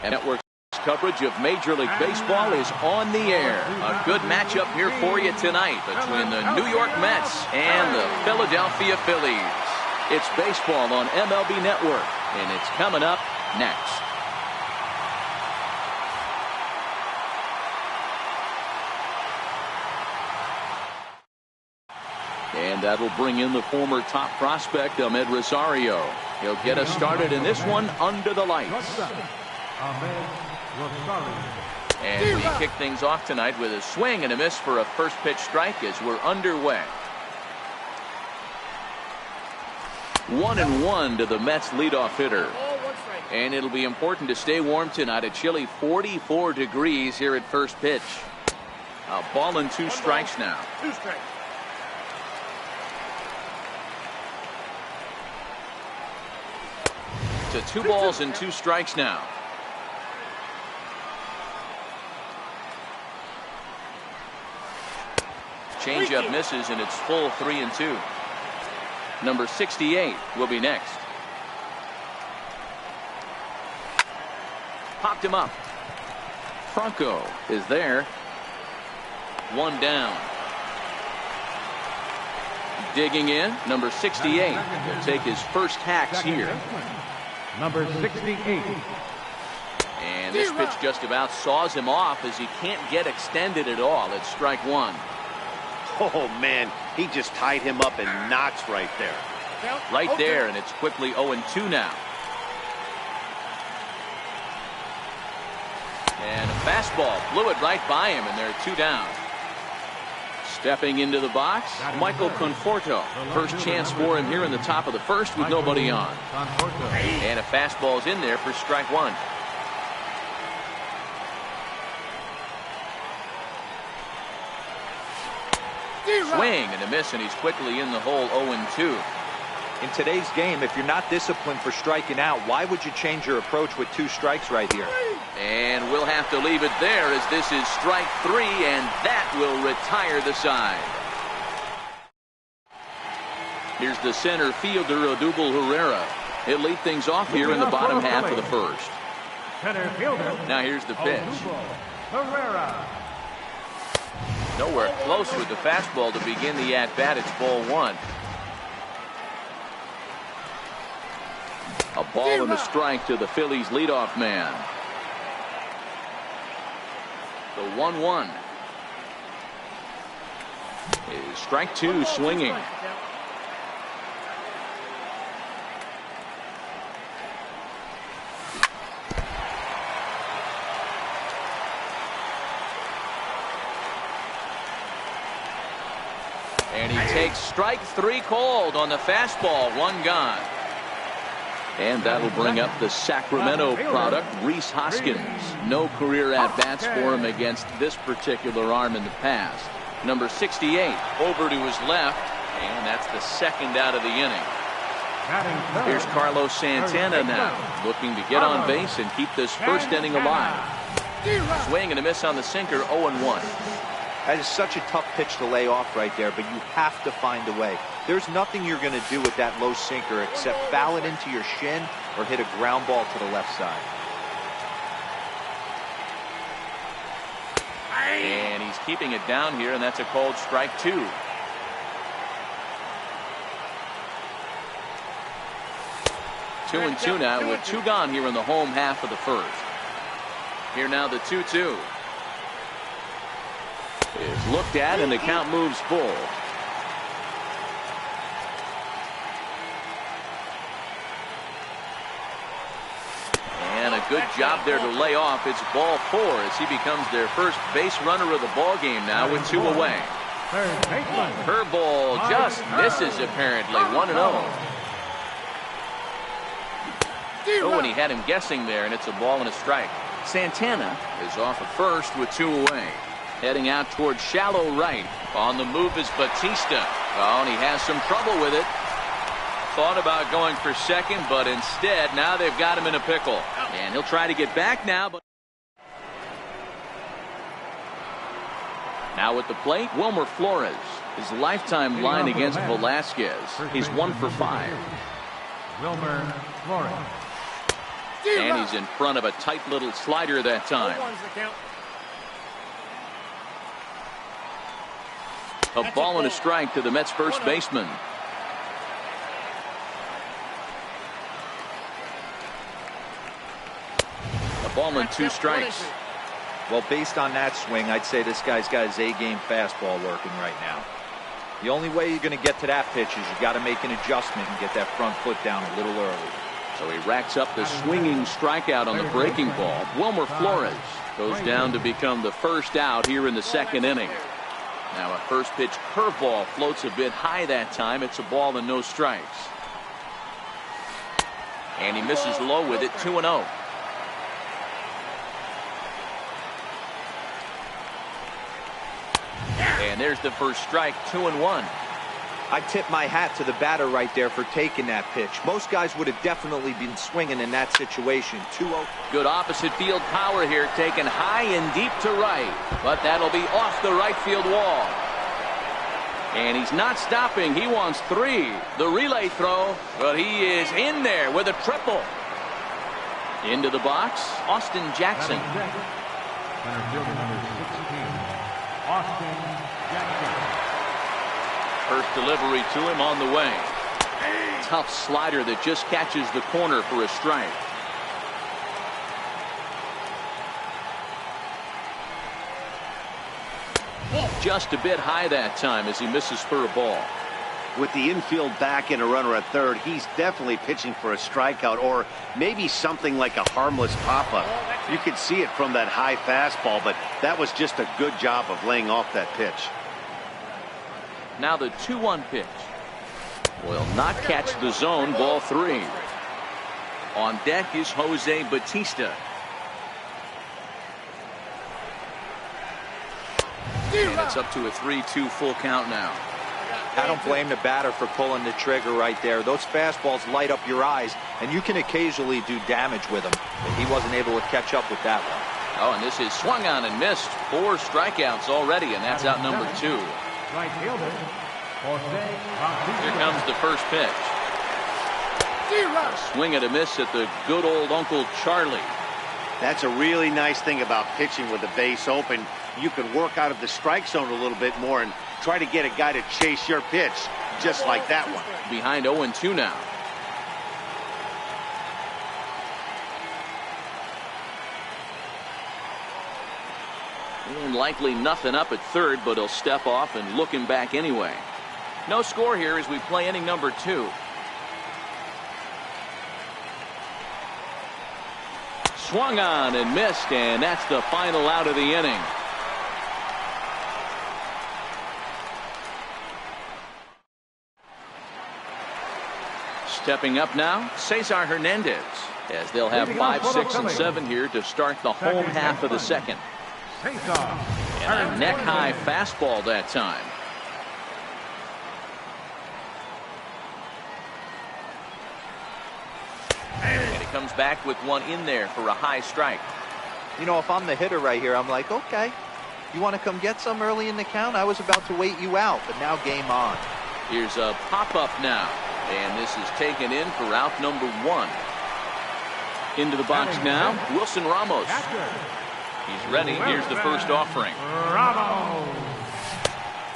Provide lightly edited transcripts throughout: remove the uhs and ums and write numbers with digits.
And network coverage of Major League Baseball is on the air. A good matchup here for you tonight between the New York Mets and the Philadelphia Phillies. It's baseball on MLB Network, and it's coming up next. And that'll bring in the former top prospect, Ahmed Rosario. He'll get us started in this one under the lights. And we kick things off tonight with a swing and a miss for a first pitch strike as we're underway. 1-1 to the Mets leadoff hitter. And it'll be important to stay warm tonight. A chilly 44 degrees here at first pitch. A ball and 2 strikes now. 2 strikes. To 2 balls and 2 strikes now. Changeup misses, and it's full 3-2. Number 68 will be next. Popped him up. Franco is there. 1 down. Digging in, number 68 will take his first hacks here. Number 68. And this pitch just about saws him off as he can't get extended at all. It's strike 1. Oh, man, he just tied him up in knots right there. Right there, and it's quickly 0-2 now. And a fastball blew it right by him, and they're 2 down. Stepping into the box, Michael Conforto. First chance for him here in the top of the first with nobody on. And a fastball's in there for strike 1. Swing and a miss, and he's quickly in the hole. 0-2. In today's game, if you're not disciplined for striking out, why would you change your approach with 2 strikes right here? And we'll have to leave it there as this is strike 3, and that will retire the side. Here's the center fielder, Odubel Herrera. He'll lead things off here in the bottom half of the first. Center fielder. Now here's the pitch. Herrera. Nowhere close with the fastball to begin the at-bat. It's ball 1. A ball and a strike to the Phillies leadoff man. The 1-1 is strike 2, swinging. And he takes strike 3 called on the fastball. 1 gone. And that'll bring up the Sacramento product, Rhys Hoskins. No career at-bats for him against this particular arm in the past. Number 68 over to his left, and that's the 2nd out of the inning. Here's Carlos Santana now, looking to get on base and keep this first inning alive. Swing and a miss on the sinker. 0-1. That is such a tough pitch to lay off right there, but you have to find a way. There's nothing you're going to do with that low sinker except foul it into your shin or hit a ground ball to the left side. And he's keeping it down here, and that's a called strike 2. Two and 2 now with 2 gone here in the home half of the first. Here now the 2-2. Is looked at, and the count moves full. And a good job there to lay off. It's ball 4 as he becomes their first base runner of the ball game now with 2 away. Curveball just misses apparently. 1-0. Oh, and he had him guessing there, and it's a ball and a strike. Santana is off at first with 2 away. Heading out towards shallow right. On the move is Batista. Oh, and he has some trouble with it. Thought about going for second, but instead now they've got him in a pickle. And he'll try to get back now. But now at the plate, Wilmer Flores. His lifetime line against Velasquez. He's 1 for 5. Wilmer Flores. And he's in front of a tight little slider that time. A ball and a strike to the Mets first baseman. A ball and 2 strikes. Well, based on that swing, I'd say this guy's got his A-game fastball working right now. The only way you're going to get to that pitch is you got to make an adjustment and get that front foot down a little early. So he racks up the swinging strikeout on the breaking ball. Wilmer Flores goes down to become the first out here in the second inning. Now a first pitch curveball floats a bit high that time. It's a ball and no strikes. And he misses low with it, 2-0. And there's the first strike, 2-1. I tip my hat to the batter right there for taking that pitch. Most guys would have definitely been swinging in that situation. 2-0. Good opposite field power here, taken high and deep to right. But that'll be off the right field wall. And he's not stopping. He wants 3. The relay throw, but he is in there with a triple. Into the box, Austin Jackson. Center fielder number 16, Austin Jackson. First delivery to him on the way. Tough slider that just catches the corner for a strike. Just a bit high that time as he misses for a ball. With the infield back and a runner at third, he's definitely pitching for a strikeout or maybe something like a harmless pop-up. You could see it from that high fastball, but that was just a good job of laying off that pitch. Now the 2-1 pitch. Will not catch the zone, ball 3. On deck is Jose Bautista. And it's up to a 3-2 full count now. I don't blame the batter for pulling the trigger right there. Those fastballs light up your eyes, and you can occasionally do damage with them. But he wasn't able to catch up with that one. Oh, and this is swung on and missed. 4 strikeouts already, and that's out number 2. Right fielder, Jose Bautista. Here comes the first pitch. Swing and a miss at the good old Uncle Charlie. That's a really nice thing about pitching with the base open. You can work out of the strike zone a little bit more and try to get a guy to chase your pitch, just like that one. Behind 0-2 now. Likely nothing up at third, but he'll step off and look him back anyway. No score here as we play inning number 2. Swung on and missed, and that's the final out of the inning. Stepping up now, Cesar Hernandez, as they'll have 5, 6, and 7 here to start the home half of the second. And a neck-high fastball that time. And he comes back with one in there for a high strike. You know, if I'm the hitter right here, I'm like, okay, you want to come get some early in the count? I was about to wait you out, but now game on. Here's a pop-up now, and this is taken in for out number 1. Into the box now, Wilson Ramos. He's ready. Here's the first offering.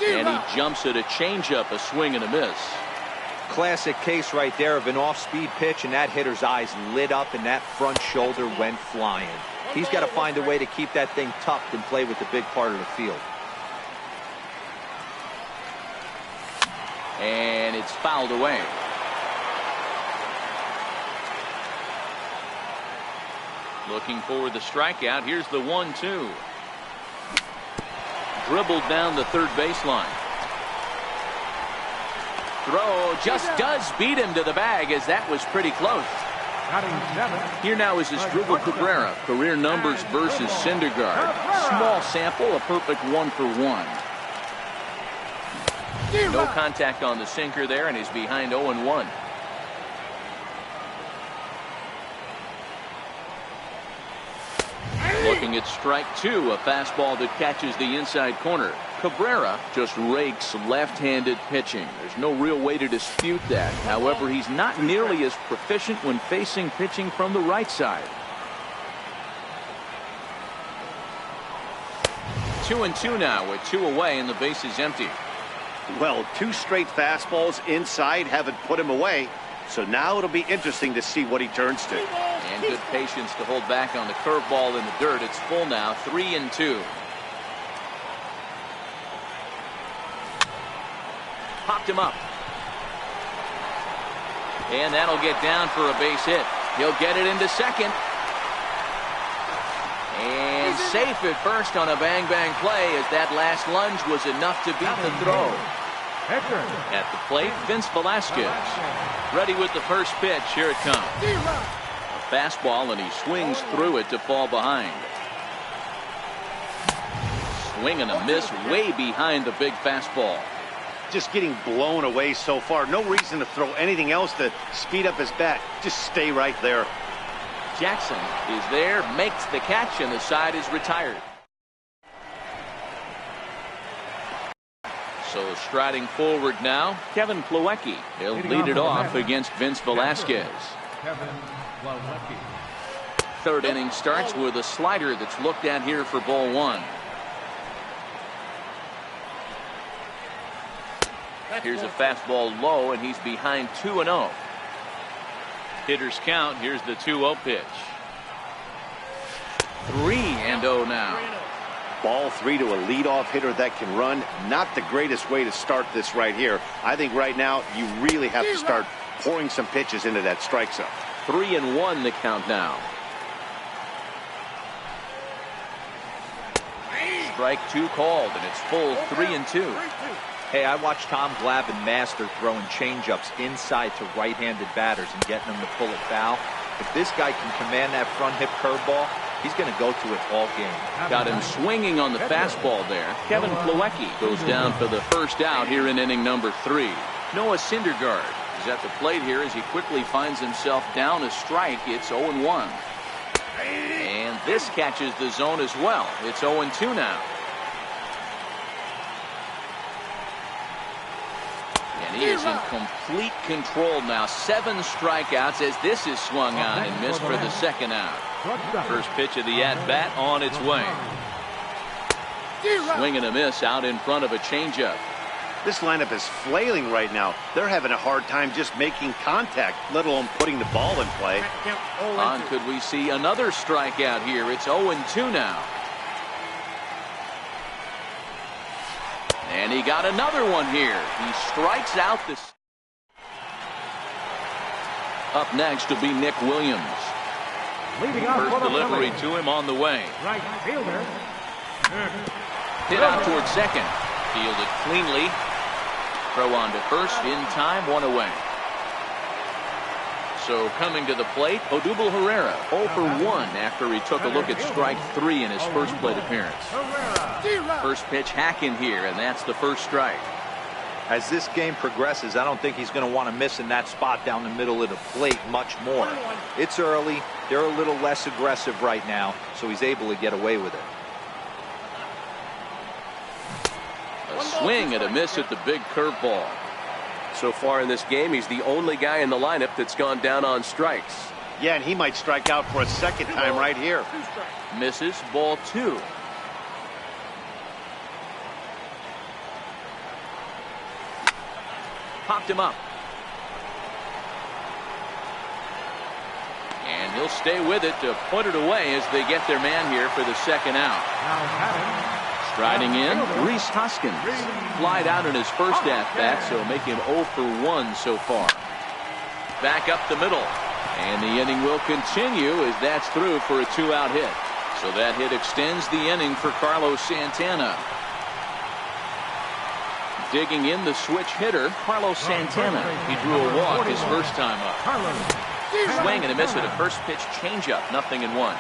And he jumps at a changeup, a swing and a miss. Classic case right there of an off-speed pitch, and that hitter's eyes lit up and that front shoulder went flying. He's got to find a way to keep that thing tucked and play with the big part of the field. And it's fouled away. Looking for the strikeout. Here's the 1-2. Dribbled down the third baseline. Throw just does beat him to the bag, as that was pretty close. Here now is Asdrubal Cabrera. Career numbers versus Syndergaard. Small sample, a perfect 1-for-1. No contact on the sinker there, and he's behind 0-1. Looking at strike 2, a fastball that catches the inside corner. Cabrera just rakes left-handed pitching. There's no real way to dispute that. However, he's not nearly as proficient when facing pitching from the right side. 2-2 now with 2 away and the base is empty. Well, 2 straight fastballs inside haven't put him away. So now it'll be interesting to see what he turns to. And good patience to hold back on the curveball in the dirt. It's full now, 3-2. Popped him up. And that'll get down for a base hit. He'll get it into second. And safe at first on a bang-bang play as that last lunge was enough to beat the throw. At the plate, Vince Velasquez. Ready with the first pitch. Here it comes. A fastball, and he swings through it to fall behind. Swing and a miss way behind the big fastball. Just getting blown away so far. No reason to throw anything else to speed up his bat. Just stay right there. Jackson is there, makes the catch, and the side is retired. So striding forward now, Kevin Plawecki. He'll lead it off against Vince Velasquez. Third inning starts with a slider that's looked at here for ball 1. Here's a fastball low, and he's behind 2-0. Hitters count. Here's the 2-0 pitch. 3-0 now. Ball 3 to a leadoff hitter that can run. Not the greatest way to start this right here. I think right now you really have to start pouring some pitches into that strike zone. 3-1 the count now. Strike 2 called, and it's full 3-2. Hey, I watched Tom Glavine master throwing changeups inside to right-handed batters and getting them to pull it foul. If this guy can command that front hip curveball, he's going to go to it all game. Got him swinging on the fastball there. Kevin Plawecki goes down for the first out here in inning number 3. Noah Syndergaard is at the plate here as he quickly finds himself down a strike. It's 0-1. And this catches the zone as well. It's 0-2 now. And he is in complete control now. 7 strikeouts as this is swung on and missed for the second out. First pitch of the at-bat on its way. Swing and a miss out in front of a changeup. This lineup is flailing right now. They're having a hard time just making contact, let alone putting the ball in play. Could we see another strikeout here? It's 0-2 now. And he got another one here. He strikes out this. Up next will be Nick Williams. First delivery to him on the way. Right fielder. Hit out towards second. Fielded cleanly. Throw on to first in time, 1 away. So coming to the plate, Odubel Herrera 0 for 1 after he took a look at strike 3 in his first plate appearance. First pitch hacking here, and that's the first strike. As this game progresses, I don't think he's going to want to miss in that spot down the middle of the plate much more. It's early. They're a little less aggressive right now, so he's able to get away with it. A swing and a miss at the big curveball. So far in this game, he's the only guy in the lineup that's gone down on strikes. Yeah, and he might strike out for a second time right here. Misses, ball 2. Popped him up. And he'll stay with it to put it away as they get their man here for the second out. Striding in, Rhys Hoskins. Flied out in his first at-bat, so making 0 for 1 so far. Back up the middle. And the inning will continue as that's through for a 2-out hit. So that hit extends the inning for Carlos Santana. Digging in the switch hitter, Carlos Santana. He drew a walk his first time up. Swing and a miss with a first pitch changeup, 0-1.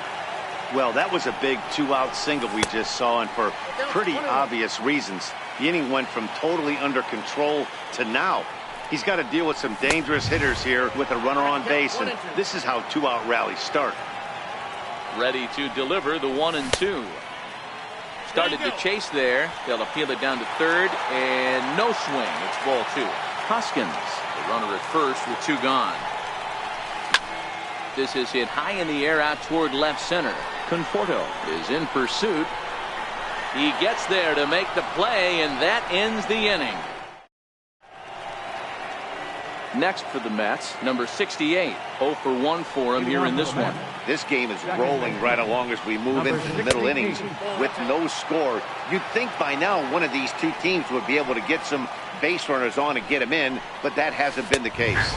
Well, that was a big 2-out single we just saw, and for pretty obvious reasons. The inning went from totally under control to now. He's got to deal with some dangerous hitters here with a runner on base, and this is how 2-out rallies start. Ready to deliver the 1-2. Started to chase there. They'll appeal it down to third, and no swing. It's ball 2. Hoskins, the runner at first with 2 gone. This is hit high in the air out toward left center. Conforto is in pursuit. He gets there to make the play, and that ends the inning. Next for the Mets, number 68. 0 for 1 for him here in this one. This game is rolling right along as we move into the middle innings with no score. You'd think by now one of these 2 teams would be able to get some base runners on and get them in, but that hasn't been the case.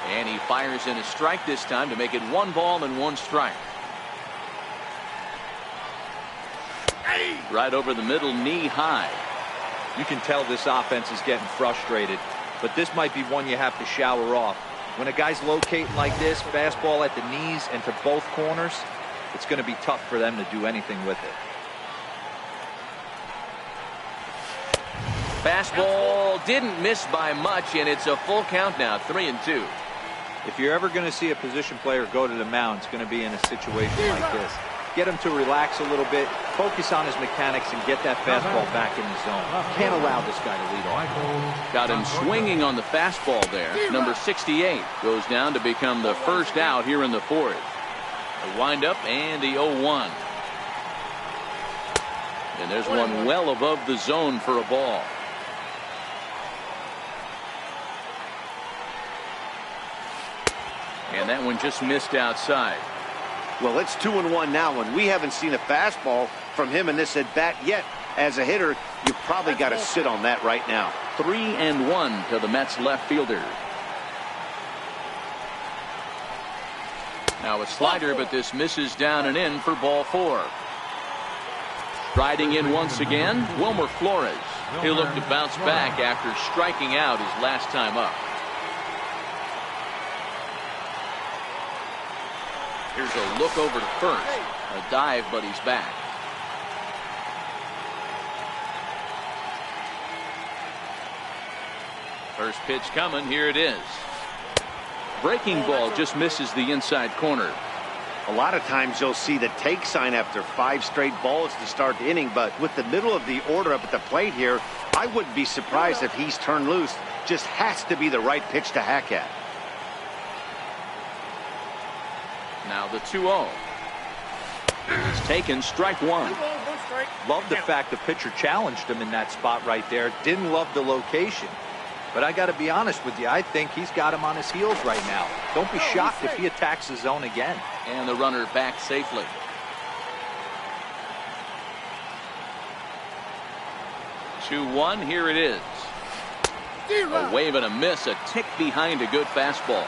And he fires in a strike this time to make it 1 ball and 1 strike. Right over the middle, knee high. You can tell this offense is getting frustrated, but this might be one you have to shower off. When a guy's locating like this, fastball at the knees and to both corners, it's going to be tough for them to do anything with it. Fastball didn't miss by much, and it's a full count now, 3-2. If you're ever going to see a position player go to the mound, it's going to be in a situation like this. Get him to relax a little bit, focus on his mechanics, and get that fastball back in the zone. Can't allow this guy to lead off. Got him swinging on the fastball there. Number 68 goes down to become the first out here in the 4th. The windup and the 0-1. And there's one well above the zone for a ball. And that one just missed outside. Well, it's 2-1 now, and we haven't seen a fastball from him in this at bat yet. As a hitter, you've probably got to sit on that right now. 3-1 to the Mets left fielder. Now a slider, but this misses down and in for ball 4. Striding in once again, Wilmer Flores. He'll look to bounce back after striking out his last time up. Here's a look over to first. A dive, but he's back. First pitch coming. Here it is. Breaking ball just misses the inside corner. A lot of times you'll see the take sign after 5 straight balls to start the inning, but with the middle of the order up at the plate here, I wouldn't be surprised if he's turned loose. Just has to be the right pitch to hack at. Now the 2-0. It's taken, strike 1. Love the fact the pitcher challenged him in that spot right there. Didn't love the location. But I got to be honest with you, I think he's got him on his heels right now. Don't be shocked if he attacks the zone again. And the runner back safely. Two-1, here it is. A wave and a miss, a tick behind a good fastball.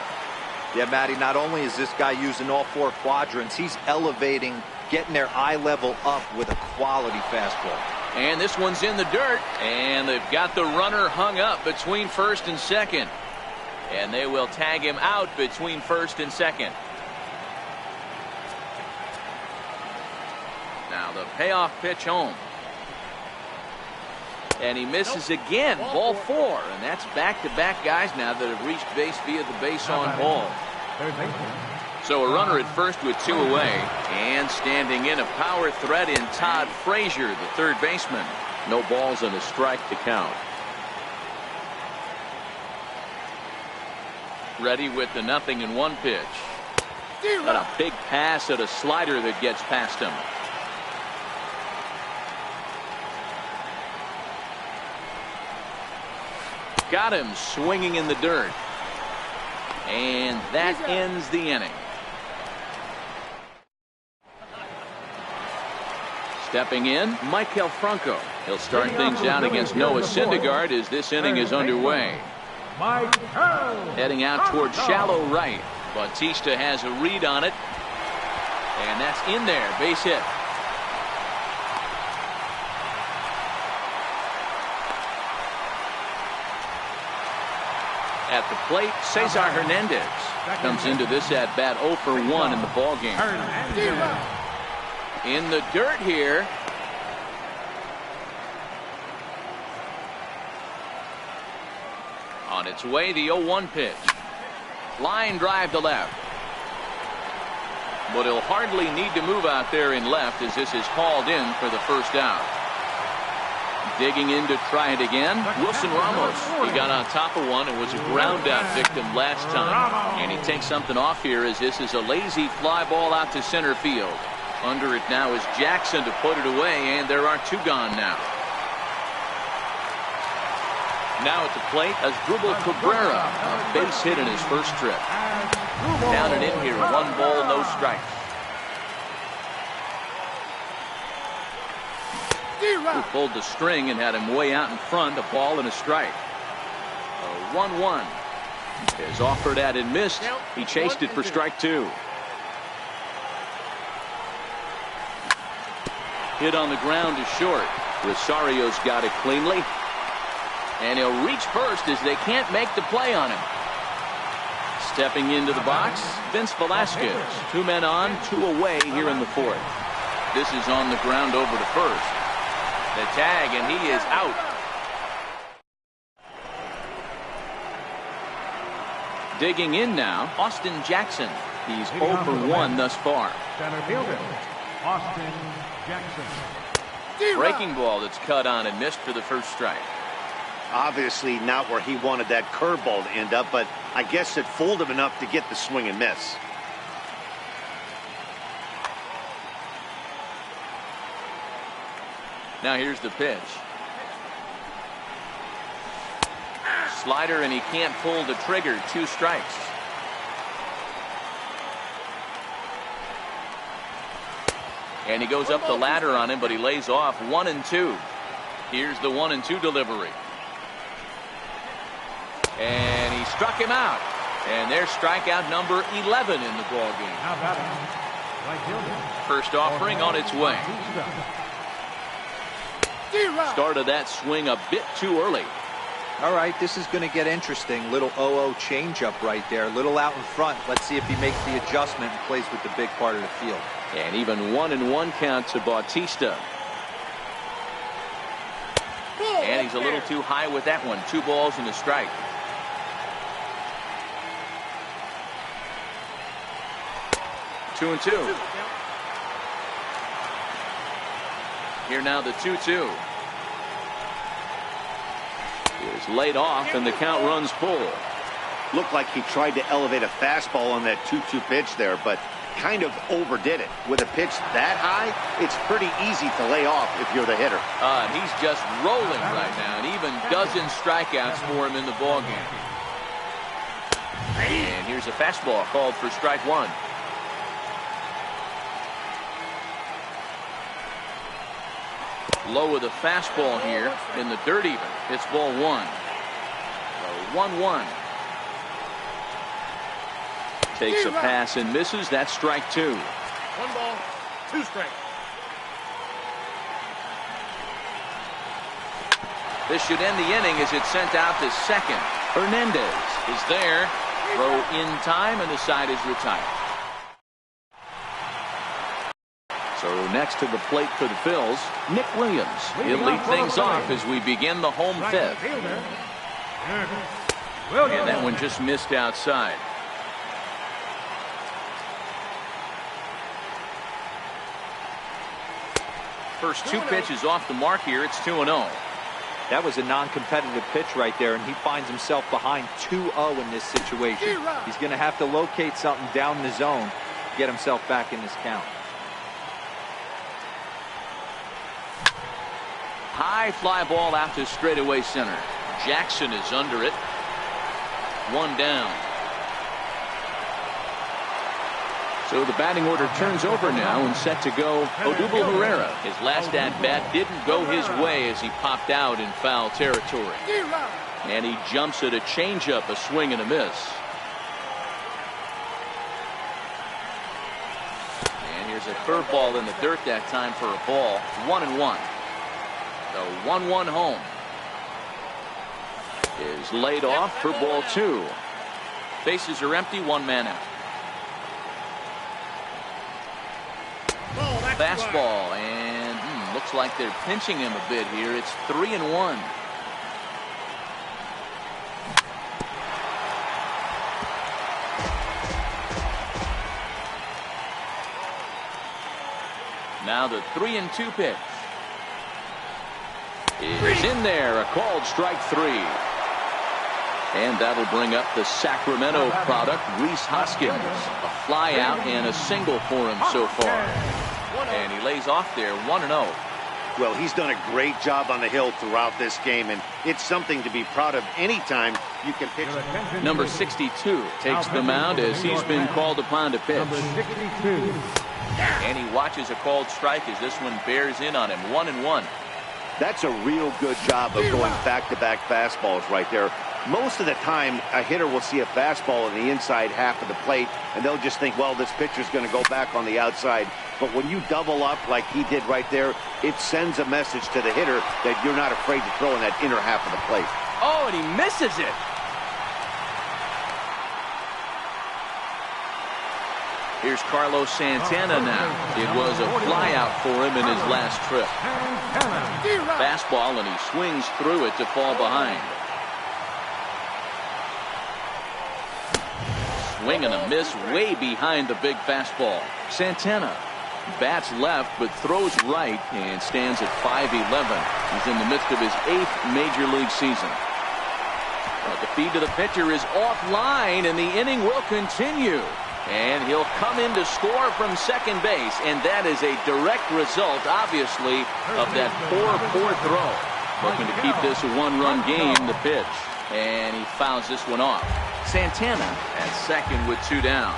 Yeah, Matty, not only is this guy using all 4 quadrants, he's elevating, getting their eye level up with a quality fastball. And this one's in the dirt, and they've got the runner hung up between first and second. And they will tag him out between first and second. Now the payoff pitch home. And he misses again, ball 4. And that's back-to-back guys now that have reached base via the base on ball. So a runner at first with 2 away. And standing in, a power threat in Todd Frazier, the third baseman. No balls and a strike to count. Ready with the 0-1 pitch. And a big pass at a slider that gets past him. Got him swinging in the dirt. And that ends the inning. Stepping in, Maikel Franco. He'll start things out against Noah Syndergaard as this inning is underway. Heading out toward shallow right. Bautista has a read on it. And that's in there, base hit. At the plate, Cesar Hernandez comes into this at bat 0 for 1 in the ballgame. In the dirt here. On its way, the 0-1 pitch. Line drive to left. but he'll hardly need to move out there in left as this is hauled in for the first out. Digging in to try it again, Wilson Ramos. He got on top of one and was a ground out victim last time. And he takes something off here as this is a lazy fly ball out to center field. Under it now is Jackson to put it away, and there are two gone now. Now at the plate, Asdrubal Cabrera, a base hit in his first trip. Down and in here, 1 ball, no strikes. Who pulled the string and had him way out in front, a ball and a strike. A 1-1 is offered at and missed. He chased it for strike 2. Hit on the ground is short. Rosario's got it cleanly. And he'll reach first as they can't make the play on him. Stepping into the box, Vince Velasquez. 2 men on, 2 away here in the 4th. This is on the ground over to first. The tag, and he is out. Digging in now, Austin Jackson. He's 0 for 1 thus far. Center fielder, Austin Jackson. Breaking ball that's cut on and missed for the first strike. Obviously not where he wanted that curveball to end up, but I guess it fooled him enough to get the swing and miss. Now here's the pitch. Slider, and he can't pull the trigger. 2 strikes. And he goes up the ladder on him, but he lays off 1-2. Here's the 1-2 delivery. And he struck him out. And there's strikeout number 11 in the ball game. First offering on its way. Started that swing a bit too early. All right, this is going to get interesting. Little 0-0 changeup right there. Little out in front. Let's see if he makes the adjustment and plays with the big part of the field. And even 1-1 count to Bautista. And he's a little too high with that one. 2 balls and a strike. Two and 2. Here now the 2-2. Is laid off and the count runs full. Looked like he tried to elevate a fastball on that 2-2 pitch there, but kind of overdid it. With a pitch that high, it's pretty easy to lay off if you're the hitter. He's just rolling right now, and even dozen strikeouts for him in the ballgame. And here's a fastball called for strike 1. Low with a fastball here in the dirt even. It's ball 1. 1-1. Takes a pass and misses. That's strike 2. 1 ball, 2 strikes. This should end the inning as it's sent out to second. Hernandez is there. Throw in time, and the side is retired. So next to the plate for the Phils, Nick Williams. He'll lead things off as we begin the home 5th. And that one just missed outside. First 2 pitches off the mark here. It's 2-0. That was a non-competitive pitch right there, and he finds himself behind 2-0 in this situation. He's going to have to locate something down the zone to get himself back in this count. High fly ball out to straightaway center. Jackson is under it. 1 down. So the batting order turns over now and set to go Odubel Herrera. His last at-bat didn't go his way as he popped out in foul territory. And he jumps at a changeup, a swing and a miss. And here's a curveball in the dirt that time for a ball. 1-1. The 1-1 home is laid off for ball 2. Bases are empty, 1 man out. Fastball, and looks like they're pinching him a bit here. It's 3-1. Now the 3-2 pitch. Is in there, a called strike 3. And that'll bring up the Sacramento product, Rhys Hoskins. A fly out and a single for him so far. And he lays off there, 1-0. Well, he's done a great job on the hill throughout this game, and it's something to be proud of anytime you can pitch. Number 62 takes the mound as he's been called upon to pitch. And he watches a called strike as this one bears in on him, 1-1. That's a real good job of going back-to-back fastballs right there. Most of the time, a hitter will see a fastball in the inside half of the plate, and they'll just think, well, this pitcher's going to go back on the outside. But when you double up like he did right there, it sends a message to the hitter that you're not afraid to throw in that inner half of the plate. Oh, and he misses it. Here's Carlos Santana now. It was a flyout for him in his last trip. Fastball, and he swings through it to fall behind. Swing and a miss way behind the big fastball. Santana bats left but throws right and stands at 5'11". He's in the midst of his 8th major league season. But the feed to the pitcher is offline, and the inning will continue. And he'll come in to score from second base, and that is a direct result, obviously, of that poor throw. Looking to keep this a one-run game, the pitch. And he fouls this one off. Santana at second with 2 down.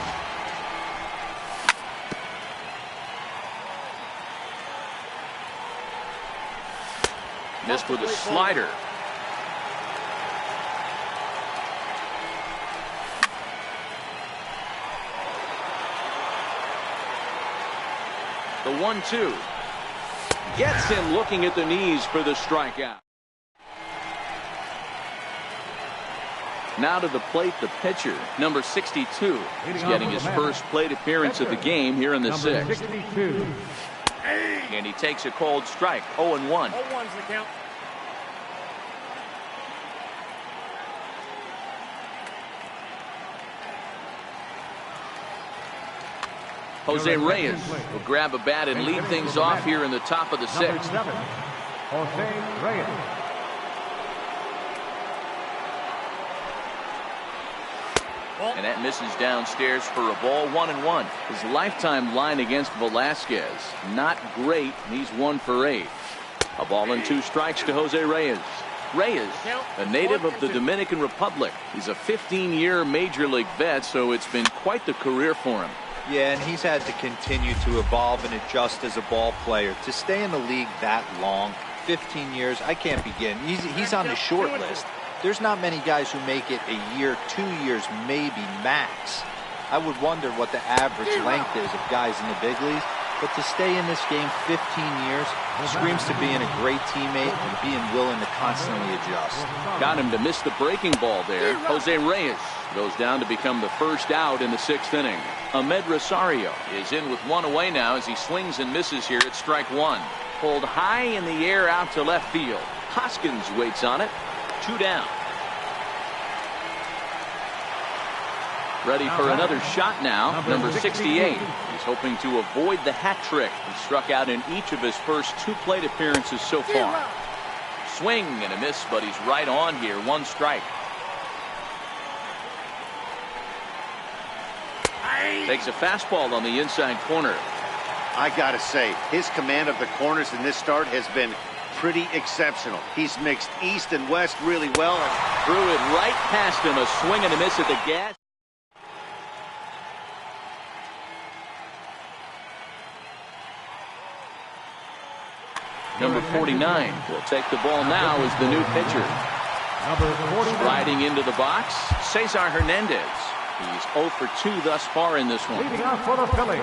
Missed with a slider. The 1-2. Gets him looking at the knees for the strikeout. Now to the plate, the pitcher, number 62. He's getting his first plate appearance of the game here in the 6th. And he takes a cold strike, 0-1. 0-1's the count. Jose Reyes will grab a bat and lead things off here in the top of the 6th. Jose Reyes. And that misses downstairs for a ball, 1-1. His lifetime line against Velasquez, not great. He's 1 for 8. A ball and 2 strikes to Jose Reyes. Reyes, a native of the Dominican Republic. He's a 15-year major league vet, so it's been quite the career for him. Yeah, and he's had to continue to evolve and adjust as a ball player. To stay in the league that long, 15 years, I can't begin. He's on the short list. There's not many guys who make it a year, 2 years, maybe max. I would wonder what the average length is of guys in the big leagues. But to stay in this game 15 years screams to being a great teammate and being willing to constantly adjust. Got him to miss the breaking ball there. Jose Reyes goes down to become the first out in the 6th inning. Ahmed Rosario is in with 1 away now as he swings and misses here at strike 1. Pulled high in the air out to left field. Hoskins waits on it. 2 down. Ready for another shot now. Number 68. He's hoping to avoid the hat trick. He struck out in each of his first 2 plate appearances so far. Swing and a miss, but he's right on here. 1 strike. Takes a fastball on the inside corner. I gotta say, his command of the corners in this start has been pretty exceptional. He's mixed east and west really well. Threw it right past him. A swing and a miss at the gas. Number 49 will take the ball now as the new pitcher. Riding into the box, Cesar Hernandez. He's 0 for 2 thus far in this one. Leading off for the Phillies,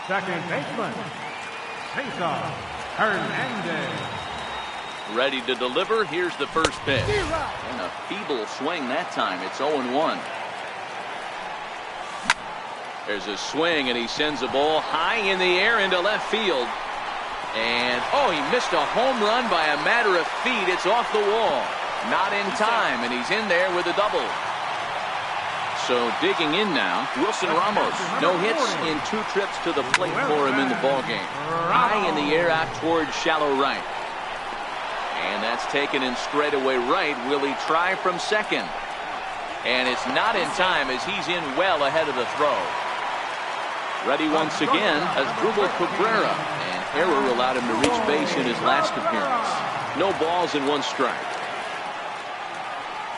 second baseman, Cesar Hernandez. Ready to deliver. Here's the first pitch. And a feeble swing that time. It's 0-1. There's a swing, and he sends a ball high in the air into left field. And, oh, he missed a home run by a matter of feet. It's off the wall. Not in time, and he's in there with a double. So digging in now, Wilson Ramos. No hits in 2 trips to the plate for him in the ballgame. High in the air out towards shallow right. And that's taken in straightaway right. Will he try from second? And it's not in time as he's in well ahead of the throw. Ready once again as Asdrubal Cabrera. And error allowed him to reach base in his last appearance. No balls and 1 strike.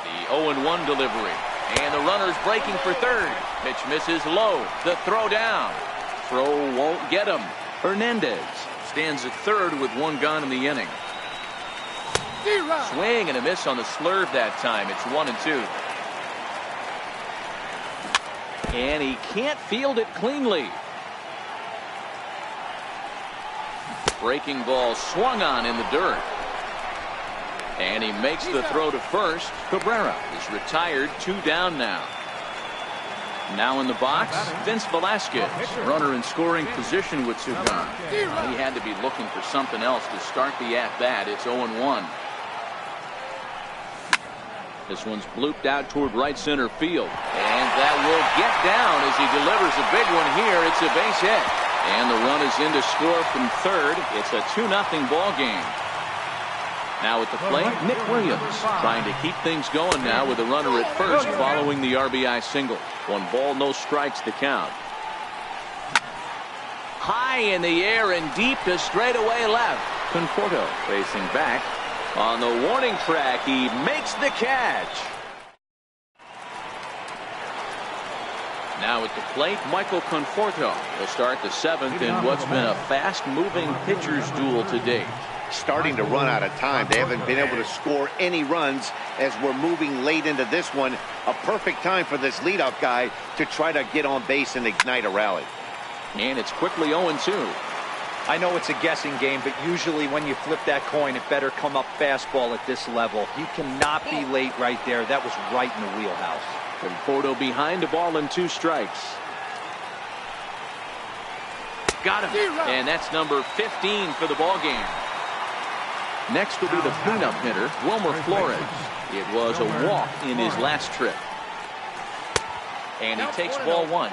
The 0-1 delivery. And the runner's breaking for third. Pitch misses low. The throw down. Throw won't get him. Hernandez stands at third with 1 gone in the inning. Swing and a miss on the slurve that time. It's 1-2. And he can't field it cleanly. Breaking ball swung on in the dirt. And he makes the throw to first. Cabrera is retired, 2 down now. Now in the box, Vince Velasquez, runner in scoring position with 2 gone. He had to be looking for something else to start the at-bat. It's 0-1. This one's blooped out toward right center field. And that will get down as he delivers a big one here. It's a base hit. And the run is in to score from third. It's a 2-0 ball game. Now at the plate, Nick Williams trying to keep things going now with a runner at first following the RBI single. 1 ball, no strikes to count. High in the air and deep to straightaway left. Conforto facing back. On the warning track, he makes the catch. Now at the plate, Michael Conforto will start the 7th in what's been a fast-moving pitcher's duel to date. Starting to run out of time. They haven't been able to score any runs as we're moving late into this one. A perfect time for this leadoff guy to try to get on base and ignite a rally. And it's quickly 0-2. I know it's a guessing game, but usually when you flip that coin, it better come up fastball at this level. You cannot be late right there. That was right in the wheelhouse. Conforto behind, a ball and 2 strikes. Got him. And that's number 15 for the ball game. Next will be the cleanup hitter, Wilmer Flores. It was a walk in his last trip. And he takes ball 1.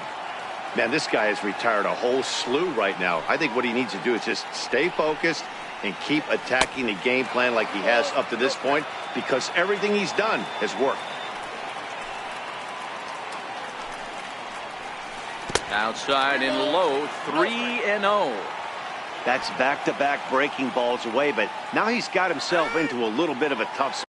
Man, this guy has retired a whole slew right now. I think what he needs to do is just stay focused and keep attacking the game plan like he has up to this point, because everything he's done has worked. Outside and low, 3-0. That's back-to-back breaking balls away, but now he's got himself into a little bit of a tough spot.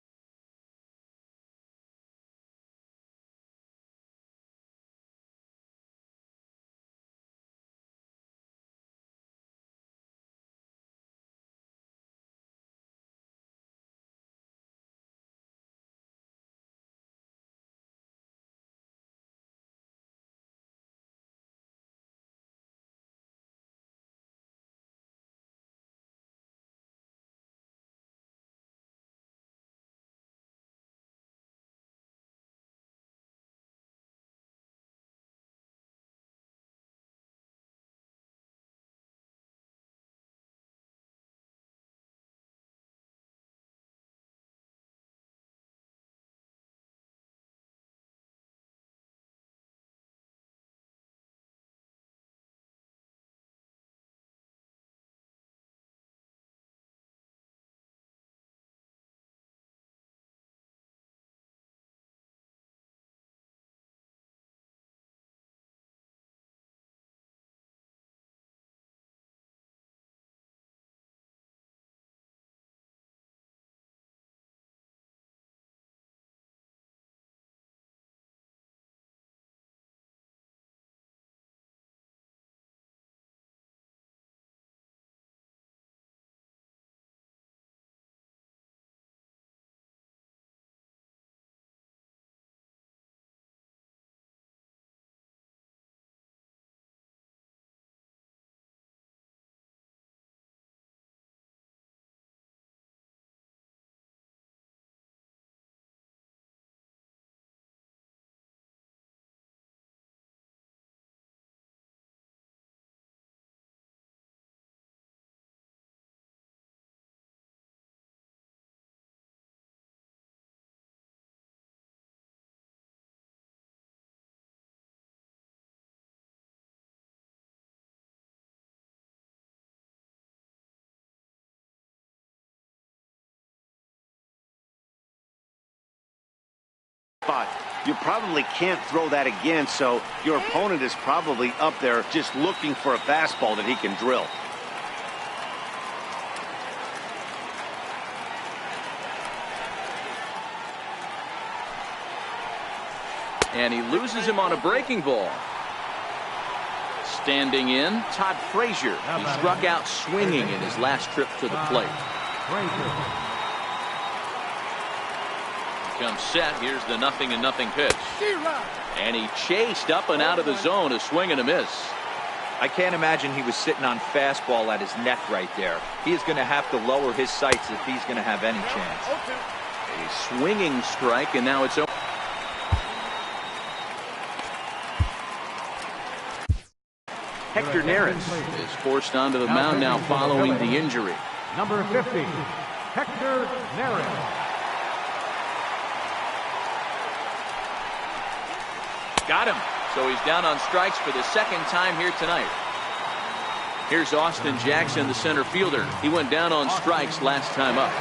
spot. You probably can't throw that again, so your opponent is probably up there just looking for a fastball that he can drill. And he loses him on a breaking ball. Standing in, Todd Frazier. He struck out swinging in his last trip to the plate. Comes set. Here's the 0-0 pitch. And he chased up and out of the zone, a swing and a miss. I can't imagine he was sitting on fastball at his neck right there. He is going to have to lower his sights if he's going to have any chance. A swinging strike, and now it's over. Hector Neris is forced onto the mound now following the injury. Number 50, Hector Neris. Got him. So he's down on strikes for the second time here tonight. Here's Austin Jackson, the center fielder. He went down on strikes last time up.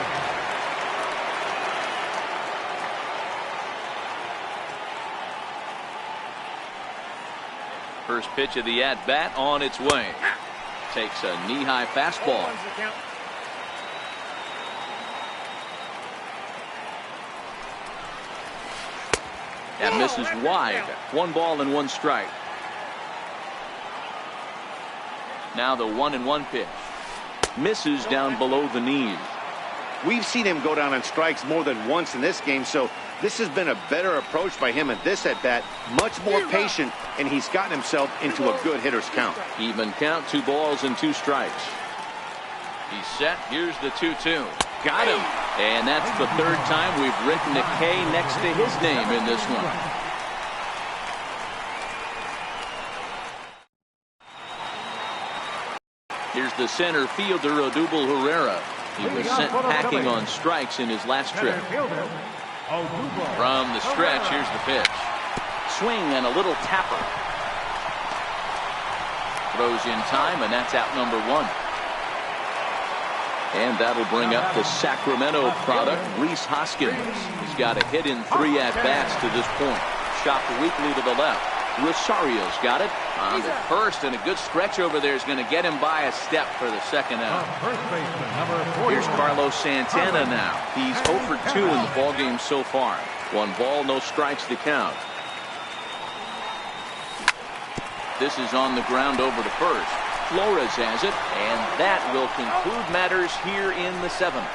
First pitch of the at-bat on its way. Takes a knee-high fastball. That misses wide. 1 ball and 1 strike. Now the 1-1 pitch. Misses down below the knees. We've seen him go down on strikes more than once in this game, so this has been a better approach by him at this at-bat. Much more patient, and he's gotten himself into a good hitter's count. Even count, 2 balls and 2 strikes. He's set. Here's the 2-2. Got him. And that's the 3rd time we've written a K next to his name in this one. Here's the center fielder, Odubel Herrera. He was sent packing on strikes in his last trip. From the stretch, here's the pitch. Swing and a little tapper. Throws in time, and that's out number 1. And that'll bring up the Sacramento product, Rhys Hoskins. He's got a hit in 3 at-bats to this point. Chopped weakly to the left. Rosario's got it on the first, and a good stretch over there is going to get him by a step for the second out. Here's Carlos Santana now. He's 0 for 2 in the ballgame so far. 1 ball, no strikes to count. This is on the ground over to first. Flores has it, and that will conclude matters here in the 7th.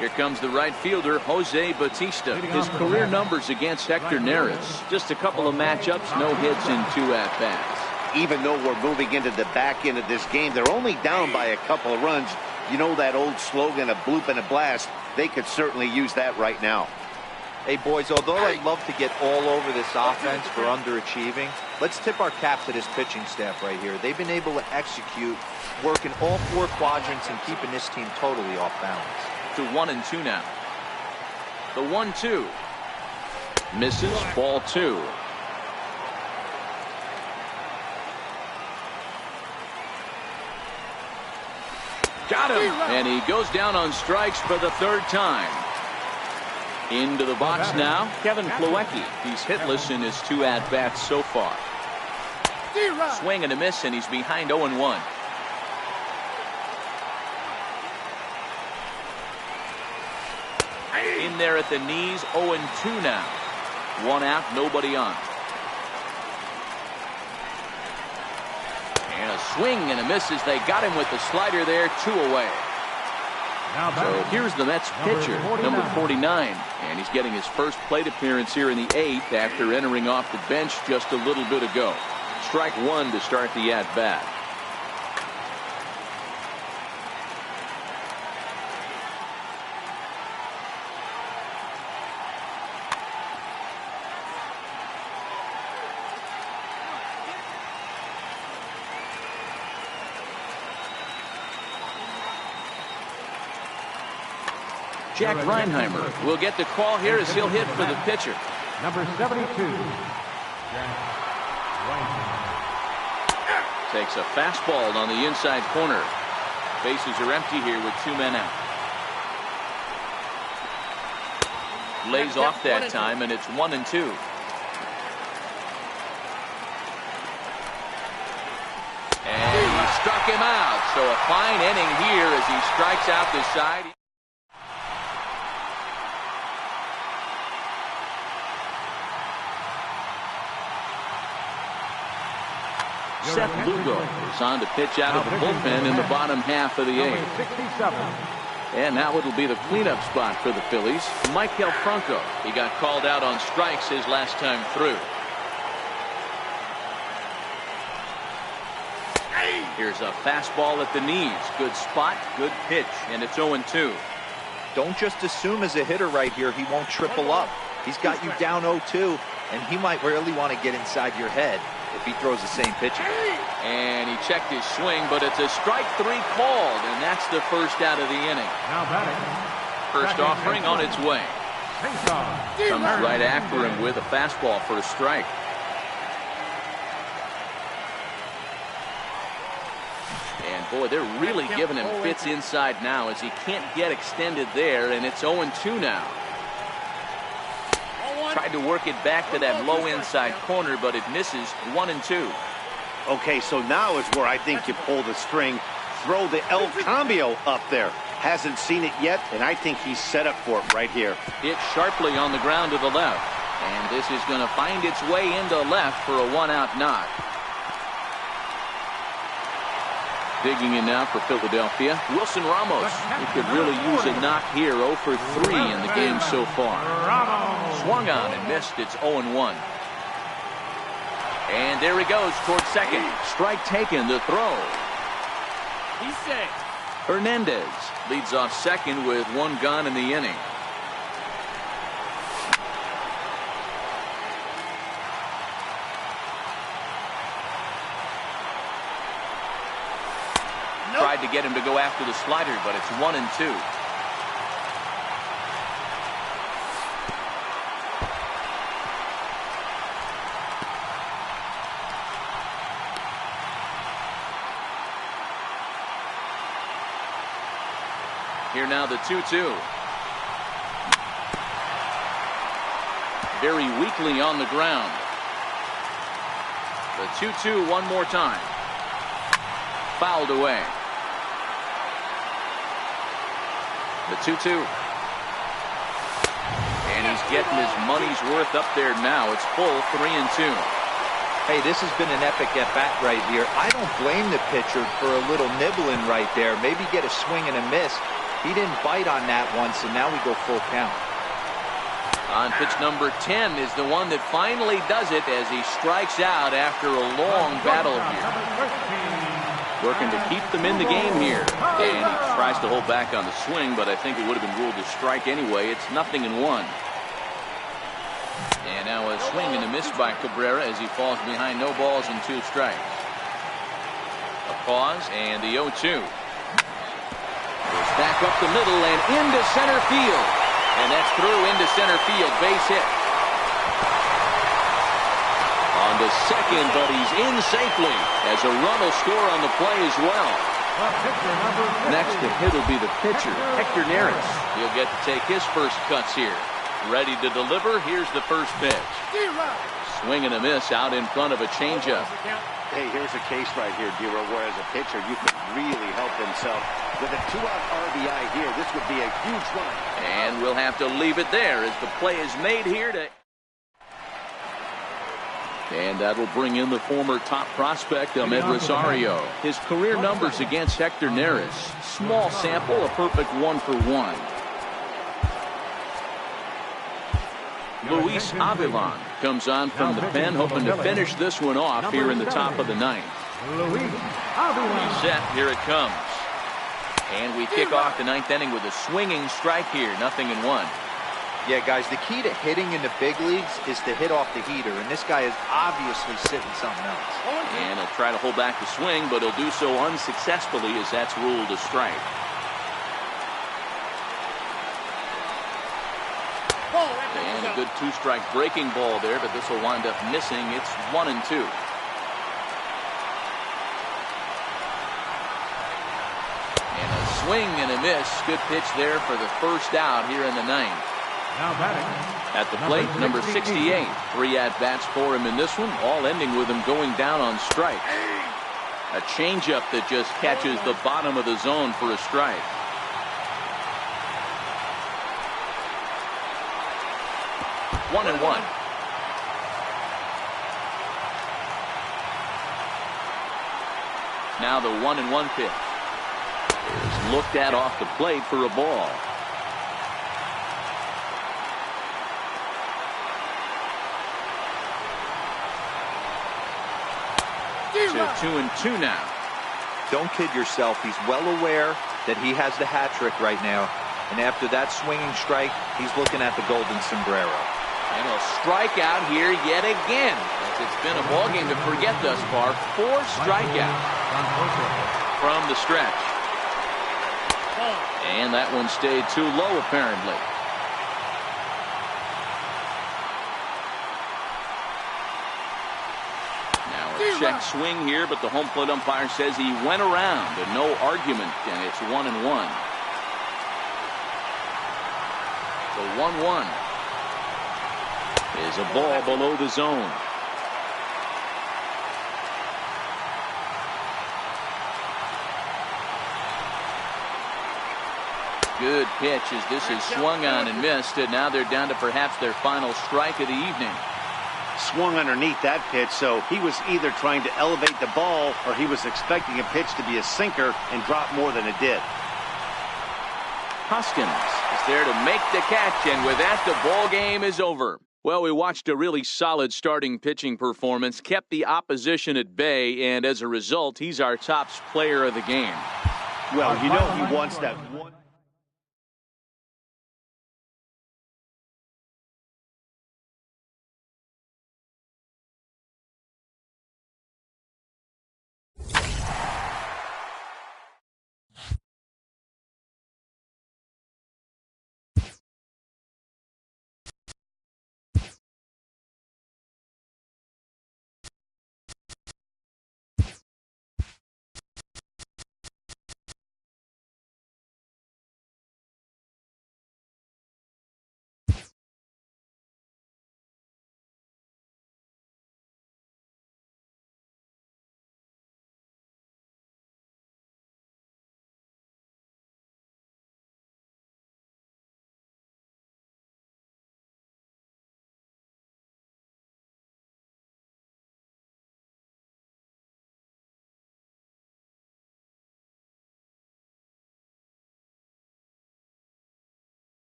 Here comes the right fielder, Jose Bautista. His career numbers against Hector Neris. Just a couple of matchups, no hits in 2 at-bats. Even though we're moving into the back end of this game, they're only down by a couple of runs. You know that old slogan, a bloop and a blast. They could certainly use that right now. Hey, boys, although I'd love to get all over this offense for underachieving, let's tip our cap to this pitching staff right here. They've been able to execute, working all 4 quadrants and keeping this team totally off balance. To 1-2 now. The 1-2. Misses, ball 2. Got him. And he goes down on strikes for the 3rd time. Into the box now, Kevin Plawecki. He's hitless in his 2 at-bats so far. Swing and a miss, and he's behind 0-1. In there at the knees, 0-2 now. 1 out, nobody on. And a swing and a miss as they got him with the slider there, 2 away. So here's the Mets pitcher, number 49. And he's getting his first plate appearance here in the 8th after entering off the bench just a little bit ago. Strike 1 to start the at-bat. Jack Reinheimer will get the call here as he'll hit for the pitcher. Number 72. Takes a fastball on the inside corner. Bases are empty here with 2 men out. Lays off that time, and it's 1-2. And he struck him out. So a fine inning here as he strikes out the side. Seth Lugo is on to pitch out of the bullpen in the bottom half of the 8th. And now it'll be the cleanup spot for the Phillies. Maikel Franco. He got called out on strikes his last time through. Here's a fastball at the knees. Good spot, good pitch, and it's 0-2. Don't just assume as a hitter right here he won't triple up. He's got you down 0-2, and he might really want to get inside your head if he throws the same pitch. And he checked his swing, but it's a strike 3 called, and that's the first out of the inning. Now batting. First offering on its way. Comes right after him with a fastball for a strike. And boy, they're really giving him fits inside now as he can't get extended there, and it's 0-2 now. Tried to work it back to that low inside corner, but it misses. 1-2. Okay, so now is where I think you pull the string. Throw the El Cambio up there. Hasn't seen it yet, and I think he's set up for it right here. Hit sharply on the ground to the left. And this is going to find its way into left for a 1-out knock. Digging in now for Philadelphia, Wilson Ramos. He could really use a knock here. 0 for 3 in the game so far. Swung on and missed. It's 0-1. And there he goes towards second. Strike taken, the throw. He's set. Hernandez leads off second with 1 gone in the inning. Tried to get him to go after the slider, but it's 1-2. Here now the 2-2. Very weakly on the ground. The 2-2 one more time. Fouled away. The 2-2. And he's getting his money's worth up there now. It's full 3-2. Hey, this has been an epic at-bat right here. I don't blame the pitcher for a little nibbling right there. Maybe get a swing and a miss. He didn't bite on that one, so now we go full count. On pitch number 10 is the one that finally does it as he strikes out after a long battle here. Working to keep them in the game here. And he tries to hold back on the swing, but I think it would have been ruled a strike anyway. It's 0-1. And now a swing and a miss by Cabrera as he falls behind. No balls and 2 strikes. A pause and the 0-2. Goes back up the middle and into center field. And that's through into center field. Base hit. On to second, but he's in safely as a run will score on the play as well. Next to hit will be the pitcher, Hector Neris. He'll get to take his first cuts here. Ready to deliver. Here's the first pitch. Swing and a miss out in front of a changeup. Hey, here's a case right here, Dero, where as a pitcher you could really help himself. With a 2-out RBI here, this would be a huge run. And we'll have to leave it there as the play is made here to... And that'll bring in the former top prospect, Ahmed Rosario. His career numbers against Hector Neris. Small sample, a perfect 1 for 1. Luis Avilan comes on from the pen, hoping to finish this one off here in the top of the 9th. He's set. Here it comes. And we kick off the 9th inning with a swinging strike here. 0-1. Yeah, guys, the key to hitting in the big leagues is to hit off the heater, and this guy is obviously sitting something else. And he'll try to hold back the swing, but he'll do so unsuccessfully as that's ruled a strike. And a good 2-strike breaking ball there, but this will wind up missing. It's 1-2. swing and a miss. Good pitch there for the first out here in the ninth. Now batting. At the plate, number 68. 3 at-bats for him in this one, all ending with him going down on strikes. A changeup that just catches the bottom of the zone for a strike. One and one. Now the 1-1 pitch is looked at off the plate for a ball. To 2-2 now. Don't kid yourself. He's well aware that he has the hat trick right now. And after that swinging strike, he's looking at the golden sombrero. And a strikeout here yet again. As it's been a ball game to forget thus far. 4 strikeouts from the stretch. And that one stayed too low apparently. Check swing here, but the home plate umpire says he went around and no argument, and it's 1-1. The 1-1 is a ball below the zone. Good pitch as this is swung on and missed, and now they're down to perhaps their final strike of the evening. Swung underneath that pitch, so he was either trying to elevate the ball or he was expecting a pitch to be a sinker and drop more than it did. Hoskins is there to make the catch, and with that, the ball game is over. Well, we watched a really solid starting pitching performance, kept the opposition at bay, and as a result, he's our top player of the game. Well, you know he wants that one.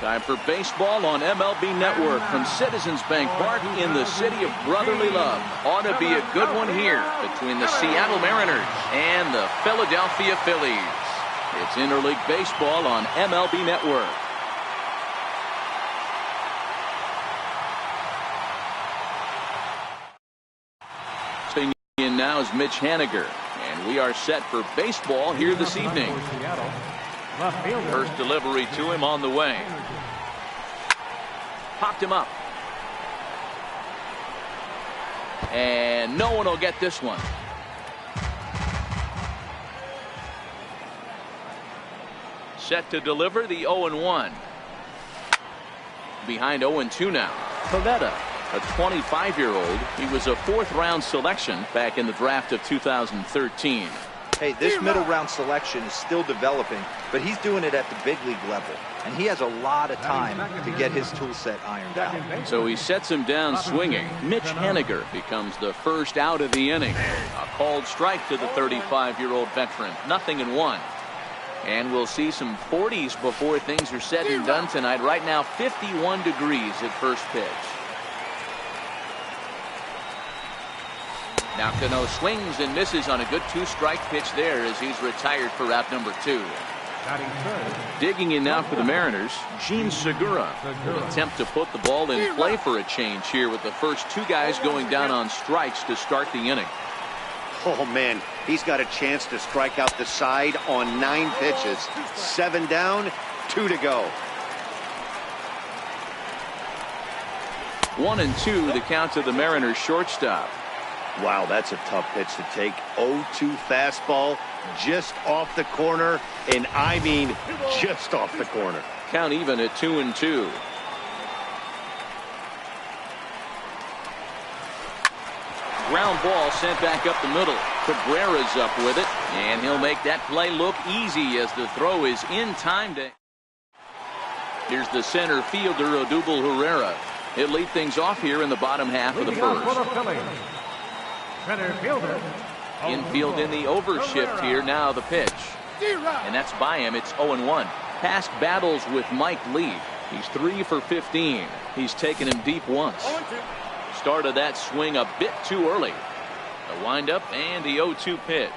Time for baseball on MLB Network from Citizens Bank Park in the city of brotherly love. Ought to be a good one here between the Seattle Mariners and the Philadelphia Phillies. It's interleague baseball on MLB Network. Staying in now is Mitch Haniger, and we are set for baseball here this evening. First delivery to him on the way. Popped him up. And no one will get this one. Set to deliver the 0-1. Behind 0-2 now. Pavetta, a 25-year-old. He was a fourth-round selection back in the draft of 2013. Hey, this middle round selection is still developing, but he's doing it at the big league level, and he has a lot of time to get his tool set ironed out. So he sets him down swinging. Mitch Haniger becomes the first out of the inning. A called strike to the 35-year-old veteran. 0-1. And we'll see some 40s before things are said and done tonight. Right now, 51 degrees at first pitch. Now Cano swings and misses on a good two-strike pitch there as he's retired for out number 2. Digging in now for the Mariners, Gene Segura will attempt to put the ball in play for a change here with the first two guys going down on strikes to start the inning. Oh, man, he's got a chance to strike out the side on 9 pitches. 7 down, 2 to go. 1-2 the count to the Mariners shortstop. Wow, that's a tough pitch to take. 0-2 fastball just off the corner, and I mean just off the corner. Count even at 2-2. Ground ball sent back up the middle. Cabrera's up with it, and he'll make that play look easy as the throw is in time to. Here's the center fielder, Odubel Herrera. He'll lead things off here in the bottom half of the first. Infield in the overshift here. Now the pitch. And that's by him. It's 0-1. Past battles with Mike Lee. He's 3 for 15. He's taken him deep once. Started that swing a bit too early. The windup and the 0-2 pitch.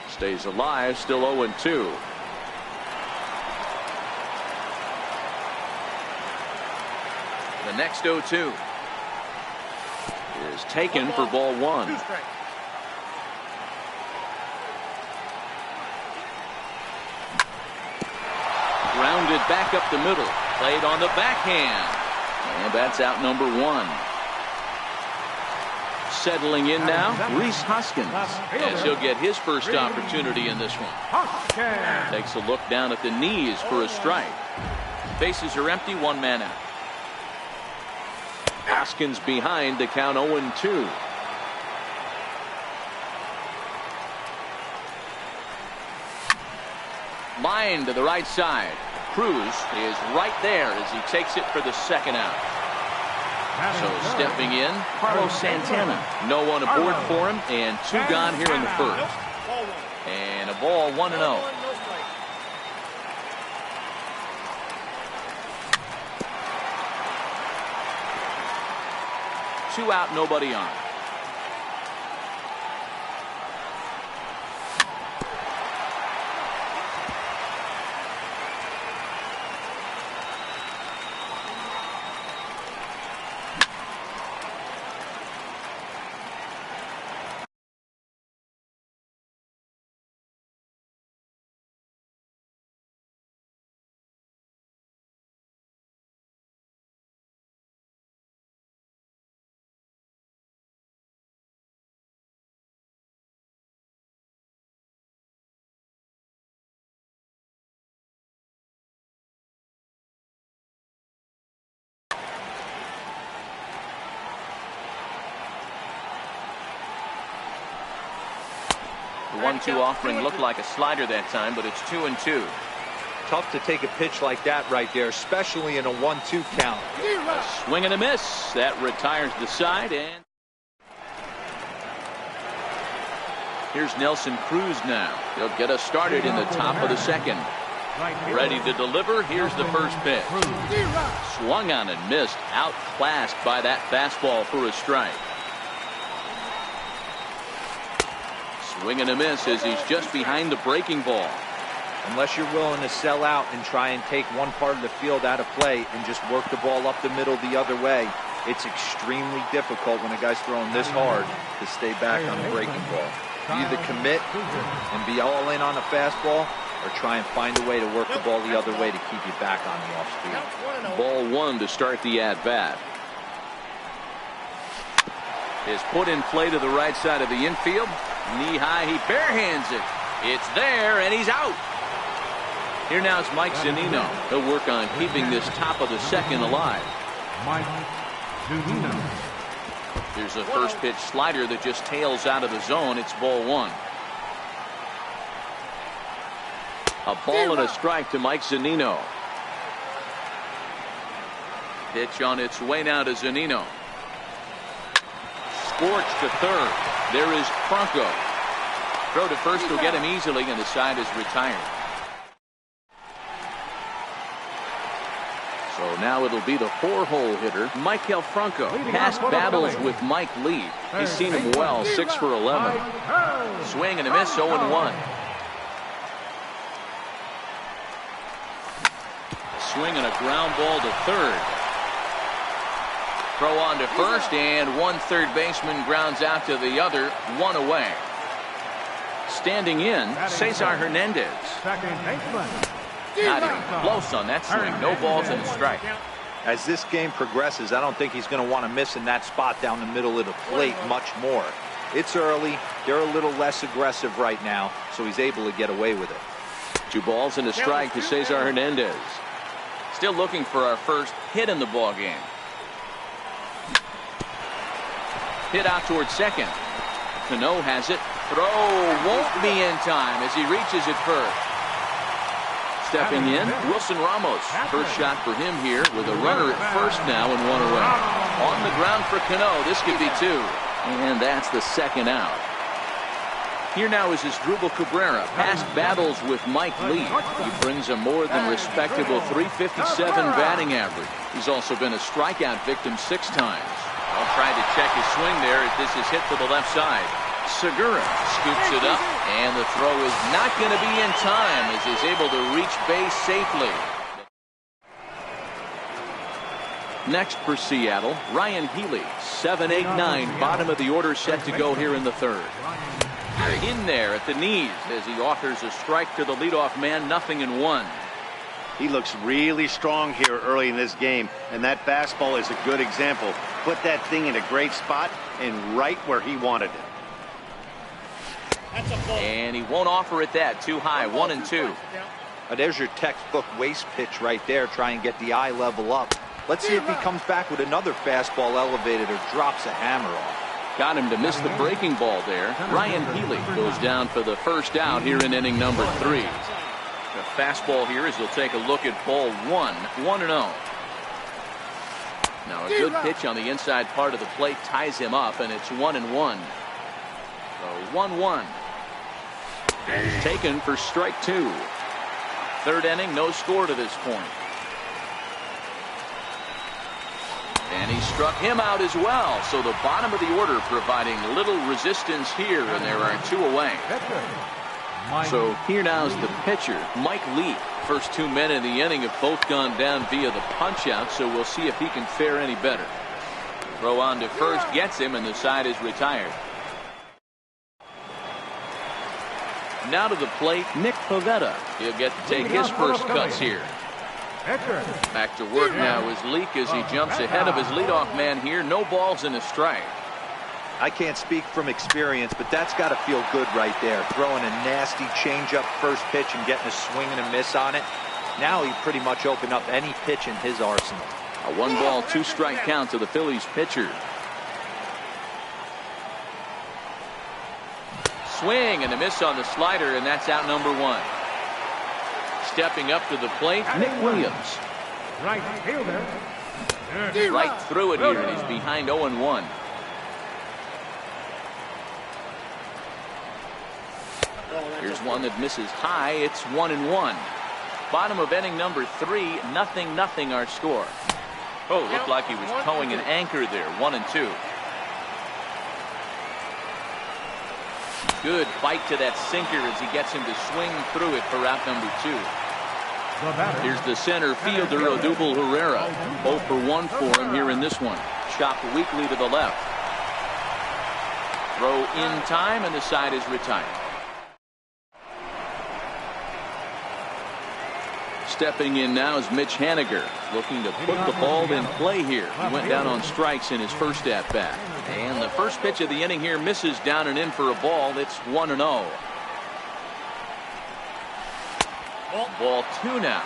Stays alive. Still 0-2. The next 0-2 is taken for ball 1. Grounded back up the middle. Played on the backhand. And that's out number 1. Settling in now, Rhys Hoskins, as he'll get his first opportunity in this one. Takes a look down at the knees for a strike. Bases are empty, 1 man out. Hoskins behind the count 0-2. Line to the right side. Cruz is right there as he takes it for the second out. So stepping in, Carlos Santana. No one aboard for him, and 2 gone here in the first. And a ball 1-0. Two out, nobody on. The 1-2 offering looked like a slider that time, but it's 2-2. Tough to take a pitch like that right there, especially in a 1-2 count. A swing and a miss. That retires the side, and here's Nelson Cruz now. He'll get us started in the top of the second. Ready to deliver. Here's the first pitch. Swung on and missed. Outclassed by that fastball for a strike. Swing and a miss as he's just behind the breaking ball. Unless you're willing to sell out and try and take one part of the field out of play and just work the ball up the middle the other way, it's extremely difficult when a guy's throwing this hard to stay back on the breaking ball. You either commit and be all in on the fastball or try and find a way to work the ball the other way to keep you back on the off speed. Ball one to start the at-bat. Is put in play to the right side of the infield. Knee high, he barehands it. It's there, and he's out. Here now is Mike Zunino. He'll work on keeping this top of the second alive. Mike Zunino. There's a first pitch slider that just tails out of the zone. It's ball one. A ball and a strike to Mike Zunino. Pitch on its way now to Zunino. Scorched to third. There is Franco. Throw to first will get him easily, and the side is retired. So now it'll be the four-hole hitter, Maikel Franco. Past battles with Mike Lee. He's seen him well, 6 for 11. Swing and a miss, 0-1. Swing and a ground ball to third. Throw on to first, and one third baseman grounds out to the other, one away. Standing in, Cesar Hernandez. Second baseman. Not even close on that swing. No balls and a strike. As this game progresses, I don't think he's going to want to miss in that spot down the middle of the plate much more. It's early. They're a little less aggressive right now, so he's able to get away with it. 2 balls and a strike to Cesar Hernandez. Still looking for our first hit in the ball game. Hit out towards second. Cano has it. Throw won't be in time as he reaches it first. Stepping in, Wilson Ramos. First shot for him here with a runner at first now and one away. On the ground for Cano. This could be 2. And that's the second out. Here now is Asdrubal Cabrera. Past battles with Mike Lee. He brings a more than respectable .357 batting average. He's also been a strikeout victim 6 times. I'll try to check his swing there as this is hit to the left side. Segura scoops it up, and the throw is not going to be in time as he's able to reach base safely. Next for Seattle, Ryan Healy. 7-8-9, bottom of the order set to go here in the third. In there at the knees as he offers a strike to the leadoff man, 0-1. He looks really strong here early in this game, and that fastball is a good example. Put that thing in a great spot and right where he wanted it. And he won't offer it that. Too high. 1-2. There's your textbook waist pitch right there. Try and get the eye level up. Let's see if he comes back with another fastball elevated or drops a hammer off. Got him to miss the breaking ball there. Ryan Healy goes down for the first out here in inning number 3. The fastball here as he'll take a look at ball 1. 1-0. Now a good pitch on the inside part of the plate ties him up, and it's 1-1. So 1-1. He's taken for strike 2. Third inning, no score to this point. And he struck him out as well. So the bottom of the order providing little resistance here, and there are 2 away. So here now is the pitcher, Mike Lee. First 2 men in the inning have both gone down via the punch-out, so we'll see if he can fare any better. Throw on to first gets him, and the side is retired. Now to the plate, Nick Pivetta. He'll get to take his first cuts here. Back to work now is Leake as he jumps ahead of his leadoff man here. No balls and a strike. I can't speak from experience, but that's got to feel good right there. Throwing a nasty changeup first pitch and getting a swing and a miss on it. Now he pretty much opened up any pitch in his arsenal. A 1-ball, 2-strike count to the Phillies pitcher. Swing and a miss on the slider, and that's out number 1. Stepping up to the plate, Nick Williams. Right fielder. Right through it here, and he's behind 0-1. Here's one that misses high. It's 1-1. Bottom of inning number 3, 0-0 our score. Oh, looked like he was towing an anchor there. 1-2. Good bite to that sinker as he gets him to swing through it for out number 2. Here's the center fielder, Odubel Herrera. 0 for 1 for him here in this one. Chopped weakly to the left. Throw in time, and the side is retired. Stepping in now is Mitch Haniger, looking to put the ball in play here. He went down on strikes in his first at-bat. And the first pitch of the inning here misses down and in for a ball. It's 1-0. Ball 2 now.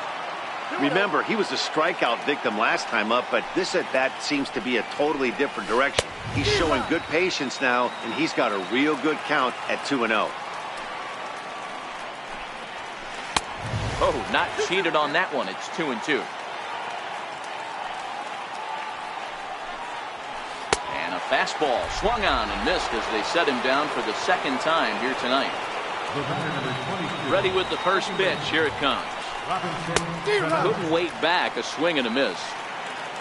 Remember, he was a strikeout victim last time up, but this at-bat seems to be a totally different direction. He's showing good patience now, and he's got a real good count at 2-0. Oh, not cheated on that one. It's 2-2. And a fastball swung on and missed as they set him down for the second time here tonight. Ready with the first pitch. Here it comes. Couldn't wait back. A swing and a miss.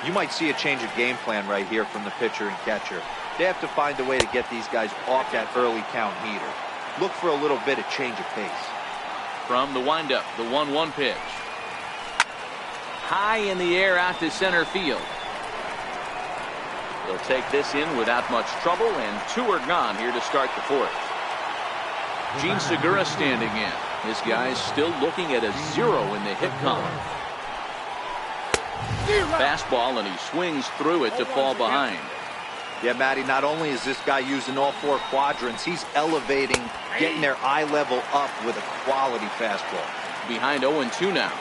You might see a change of game plan right here from the pitcher and catcher. They have to find a way to get these guys off that early count heater. Look for a little bit of change of pace. From the windup, the 1-1 pitch. High in the air out to center field. They'll take this in without much trouble, and 2 are gone here to start the 4th. Gene Segura standing in. This guy's still looking at a 0 in the hit column. Fastball, and he swings through it to fall behind. Yeah, Matty, not only is this guy using all 4 quadrants, he's elevating, getting their eye level up with a quality fastball. Behind 0-2 now.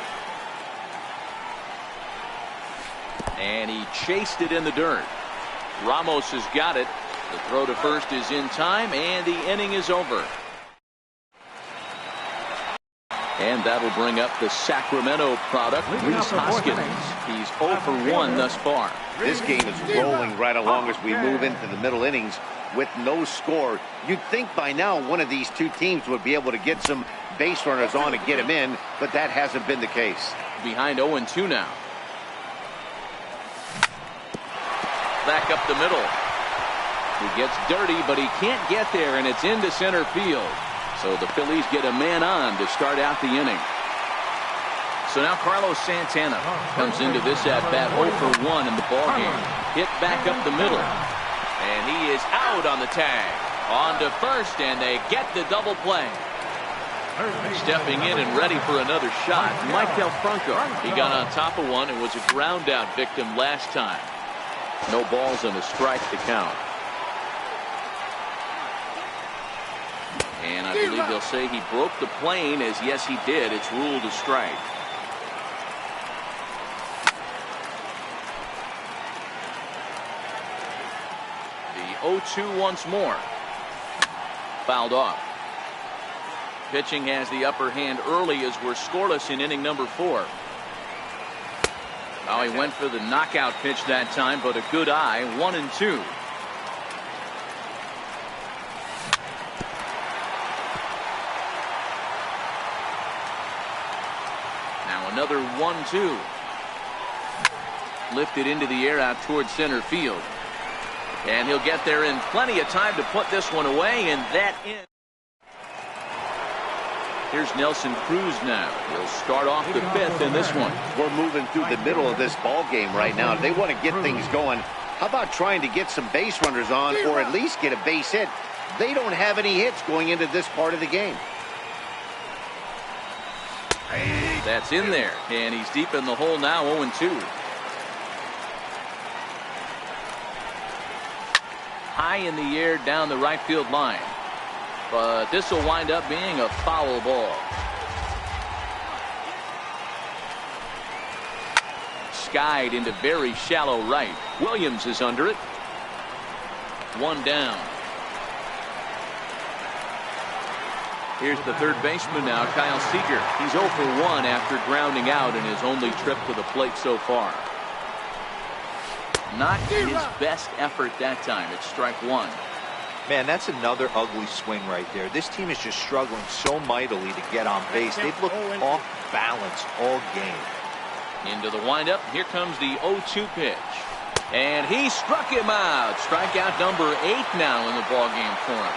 And he chased it in the dirt. Ramos has got it. The throw to first is in time, and the inning is over. And that'll bring up the Sacramento product, Rhys Hoskins. He's 0 for 1 thus far. This game is rolling right along as we move into the middle innings with no score. You'd think by now one of these two teams would be able to get some base runners on and get him in, but that hasn't been the case. Behind 0-2 now. Back up the middle. He gets dirty, but he can't get there, and it's into center field. So the Phillies get a man on to start out the inning. So now Carlos Santana comes into this at-bat 0 for 1 in the ballgame. Hit back up the middle. And he is out on the tag. On to first, and they get the double play. Stepping in and ready for another shot, Michael Franco. He got on top of one and was a ground-out victim last time. No balls and a strike to count. And I believe they'll say he broke the plane, as yes he did. It's ruled a strike. The 0-2 once more. Fouled off. Pitching has the upper hand early as we're scoreless in inning number 4. Oh, he went for the knockout pitch that time, but a good eye. 1-2. Another 1-2. Lifted into the air out towards center field. And he'll get there in plenty of time to put this one away, and that in. Here's Nelson Cruz now. He'll start off the 5th in this one. We're moving through the middle of this ball game right now. They want to get things going. How about trying to get some base runners on, or at least get a base hit? They don't have any hits going into this part of the game. That's in there, and he's deep in the hole now. 0-2. High in the air down the right field line, but this will wind up being a foul ball. Skied into very shallow right. Williams is under it. 1 down. Here's the third baseman now, Kyle Seager. He's 0 for 1 after grounding out in his only trip to the plate so far. Not his best effort that time. It's strike 1. Man, that's another ugly swing right there. This team is just struggling so mightily to get on base. They've looked off balance all game. Into the windup. Here comes the 0-2 pitch. And he struck him out. Strikeout number 8 now in the ballgame for him.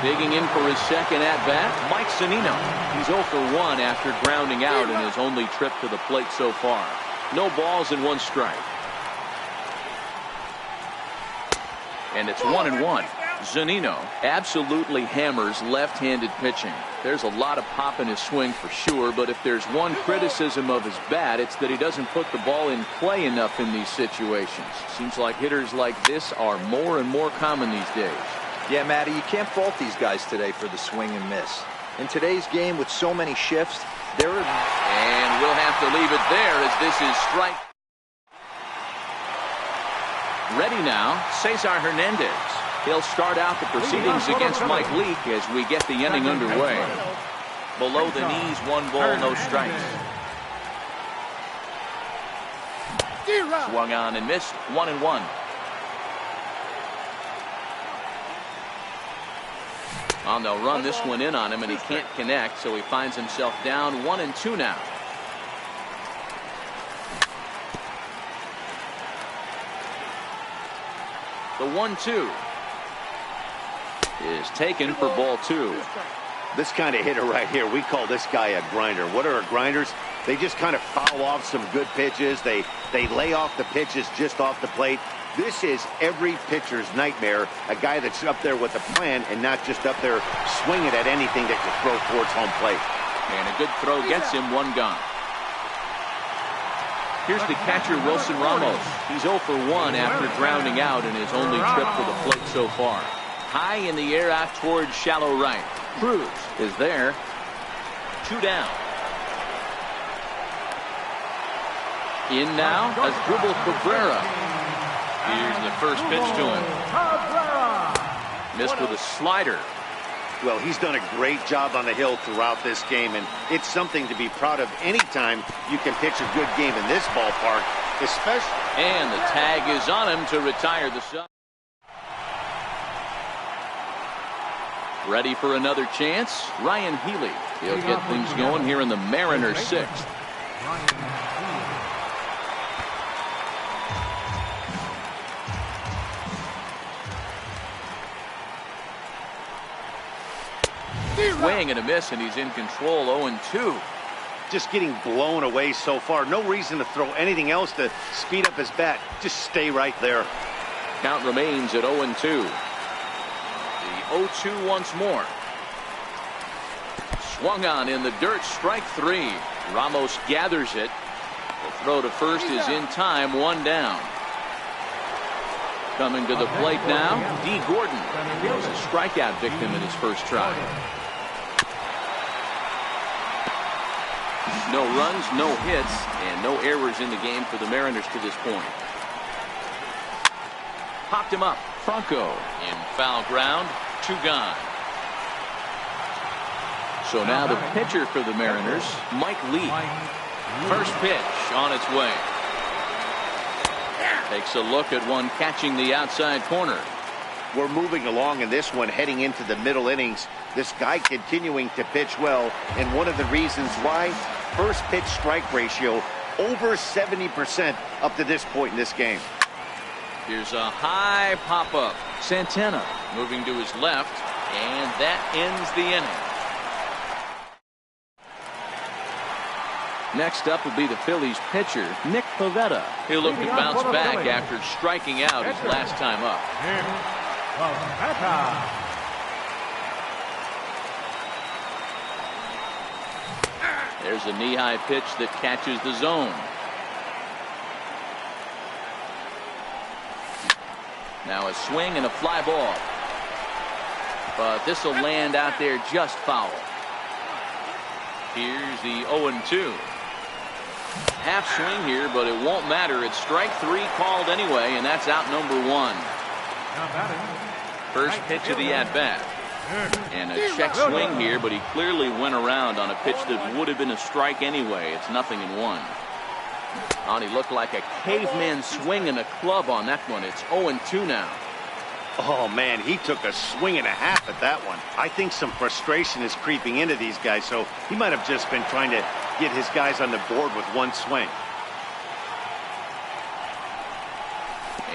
Digging in for his second at-bat, Mike Zunino. He's 0 for 1 after grounding out in his only trip to the plate so far. No balls and 1 strike. And it's 1-1. Zunino absolutely hammers left-handed pitching. There's a lot of pop in his swing for sure, but if there's one criticism of his bat, it's that he doesn't put the ball in play enough in these situations. Seems like hitters like this are more and more common these days. Yeah, Matty, you can't fault these guys today for the swing and miss. In today's game with so many shifts, there are... And we'll have to leave it there as this is strike. Ready now, Cesar Hernandez. He'll start out the proceedings against Mike Leake as we get the inning underway. Below the knees, 1 ball, no strikes. Swung on and missed, 1-1. Well, they'll run this one in on him, and he can't connect, so he finds himself down 1-2 now. The 1-2 is taken for ball 2. This kind of hitter right here, we call this guy a grinder. What are grinders? They just kind of foul off some good pitches. They lay off the pitches just off the plate. This is every pitcher's nightmare, a guy that's up there with a plan and not just up there swinging at anything that can throw towards home plate. And a good throw gets him 1 gone. Here's the catcher, Wilson Ramos. He's 0 for 1 after grounding out in his only trip to the plate so far. High in the air out towards shallow right. Cruz is there. 2 down. In now, Asdrubal Cabrera. Here's the first pitch to him. Missed with a slider. Well, he's done a great job on the hill throughout this game, and it's something to be proud of anytime you can pitch a good game in this ballpark, especially. And the tag is on him to retire the sub. Ready for another chance? Ryan Healy. He'll get things going here in the Mariners' 6th. Swing and a miss, and he's in control. 0-2. Just getting blown away so far. No reason to throw anything else to speed up his bat. Just stay right there. Count remains at 0-2. The 0-2 once more. Swung on in the dirt. Strike 3. Ramos gathers it. The throw to first is in time. 1 down. Coming to the plate now, D. Gordon. He was a strikeout victim in his first try. No runs, no hits, and no errors in the game for the Mariners to this point. Popped him up. Franco in foul ground. 2 gone. So now the pitcher for the Mariners, Mike Leake. First pitch on its way. Takes a look at one catching the outside corner. We're moving along in this one, heading into the middle innings. This guy continuing to pitch well, and one of the reasons why, first pitch strike ratio over 70% up to this point in this game. Here's a high pop-up. Santana moving to his left, and that ends the inning. Next up will be the Phillies pitcher, Nick Pivetta. He'll look to bounce back after striking out his last time up. There's a knee-high pitch that catches the zone. Now a swing and a fly ball. But this will land out there just foul. Here's the 0-2. Half swing here, but it won't matter. It's strike 3 called anyway, and that's out number 1. First pitch of the at-bat. And a check swing here, but he clearly went around on a pitch that would have been a strike anyway. It's 0-1. And he looked like a caveman swinging a club on that one. It's 0-2 now. Oh, man, he took a swing and a half at that one. I think some frustration is creeping into these guys, so he might have just been trying to get his guys on the board with one swing.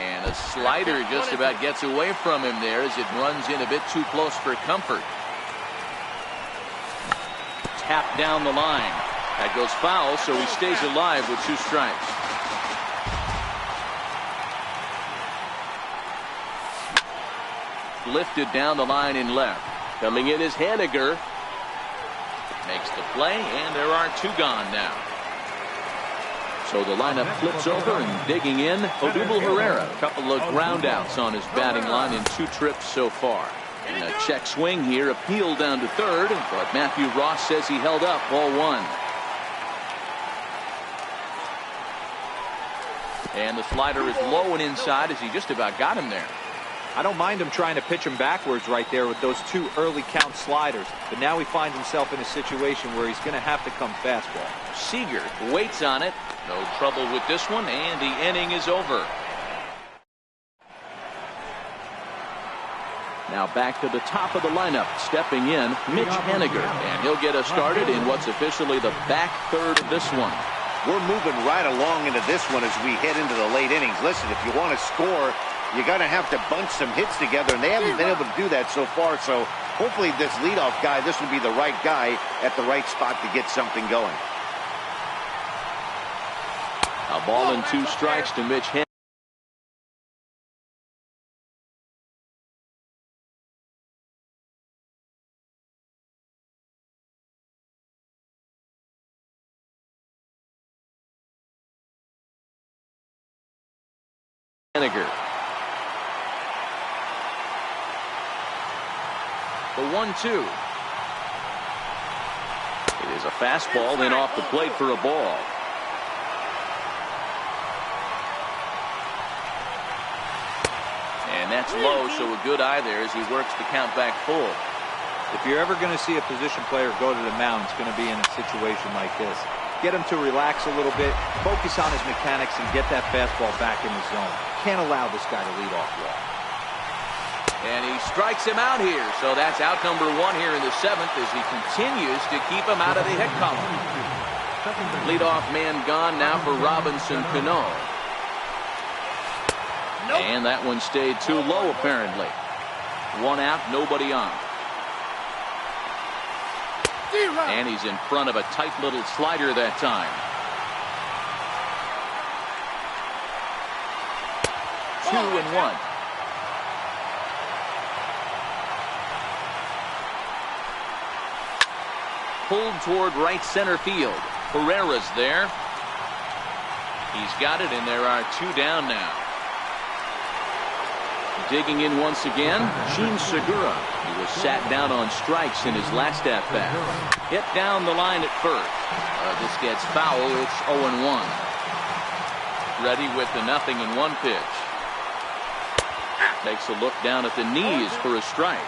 And a slider just about gets away from him there as it runs in a bit too close for comfort. Tap down the line. That goes foul, so he stays alive with 2 strikes. Lifted down the line in left. Coming in is Haniger. Makes the play, and there are 2 gone now. So the lineup flips over, and digging in, Odubel Herrera. A couple of ground outs on his batting line in 2 trips so far. And a check swing here, appealed down to third, but Matthew Ross says he held up ball 1. And the slider is low and inside as he just about got him there. I don't mind him trying to pitch him backwards right there with those 2 early count sliders. But now he finds himself in a situation where he's going to have to come fastball. Seager waits on it. No trouble with this one, and the inning is over. Now back to the top of the lineup. Stepping in, Mitch Haniger. And he'll get us started in what's officially the back third of this one. We're moving right along into this one as we head into the late innings. Listen, if you want to score, you're going to have to bunch some hits together, and they haven't been able to do that so far. So hopefully this leadoff guy, this will be the right guy at the right spot to get something going. A ball and 2 strikes to Mitch Haniger. The 1-2. It is a fastball in off the plate for a ball. And that's low, so a good eye there as he works the count back full. If you're ever going to see a position player go to the mound, it's going to be in a situation like this. Get him to relax a little bit, focus on his mechanics, and get that fastball back in the zone. Can't allow this guy to lead off walk. And he strikes him out here, so that's out number 1 here in the 7th as he continues to keep him out of the hit column. Leadoff man gone now for Robinson Cano. And that one stayed too low apparently. 1 out, nobody on. And he's in front of a tight little slider that time. 2-1. Pulled toward right center field. Herrera's there. He's got it, and there are 2 down now. Digging in once again, Gene Segura. He was sat down on strikes in his last at-bat. Hit down the line at first. This gets foul. It's 0-1. Ready with the 0-1 pitch. Takes a look down at the knees for a strike.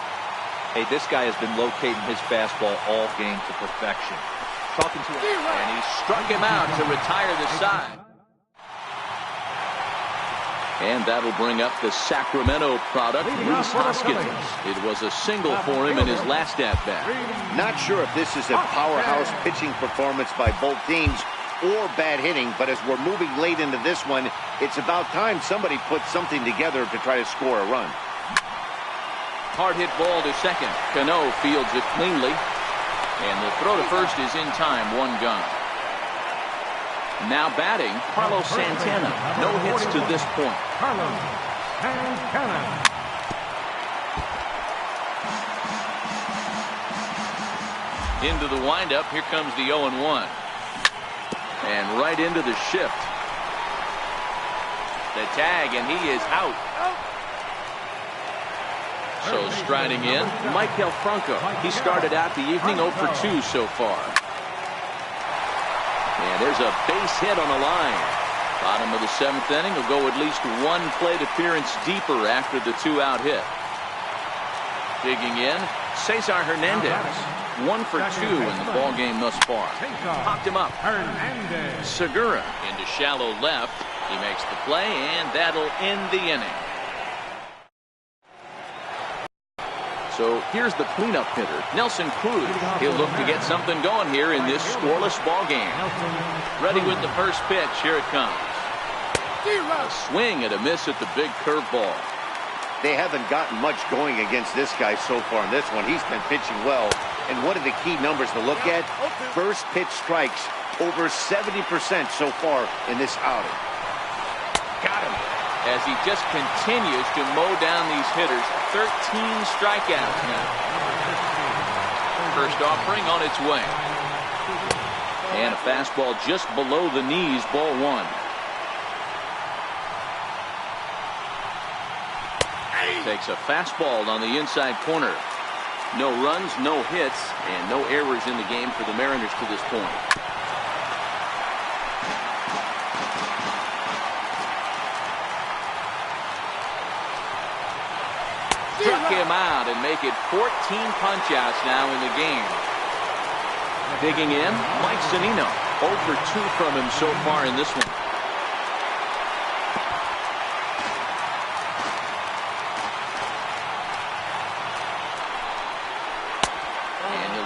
Hey, this guy has been locating his fastball all game to perfection. Talking to him. And he struck him out to retire the side. And that'll bring up the Sacramento product, Rhys Hoskins. It was a single for him in his last at-bat. Not sure if this is a powerhouse pitching performance by both teams or bad hitting, but as we're moving late into this one, it's about time somebody puts something together to try to score a run. Hard hit ball to second. Cano fields it cleanly. And the throw to first is in time. 1 gone. Now batting, Carlos Santana. No hits to this point. Carlos Santana. Into the windup. Here comes the 0-1. And right into the shift. The tag, and he is out. So striding in, Maikel Franco. He started out the evening 0 for 2 so far. And there's a base hit on the line. Bottom of the 7th inning will go at least 1 plate appearance deeper after the 2-out hit. Digging in, Cesar Hernandez. 1 for 2 in the ball game thus far. Popped him up. Hernandez. Segura into shallow left. He makes the play, and that'll end the inning. So here's the cleanup hitter, Nelson Cruz. He'll look to get something going here in this scoreless ball game. Ready with the first pitch. Here it comes. A swing and a miss at the big curveball. They haven't gotten much going against this guy so far in this one. He's been pitching well. And one of the key numbers to look at, first pitch strikes, over 70% so far in this outing. Got him. As he just continues to mow down these hitters. 13 strikeouts now. First offering on its way. And a fastball just below the knees, ball one. Takes a fastball on the inside corner. No runs, no hits, and no errors in the game for the Mariners to this point. Struck him out and make it 14 punch-outs now in the game. Digging in, Mike Zunino. 0 for 2 from him so far in this one.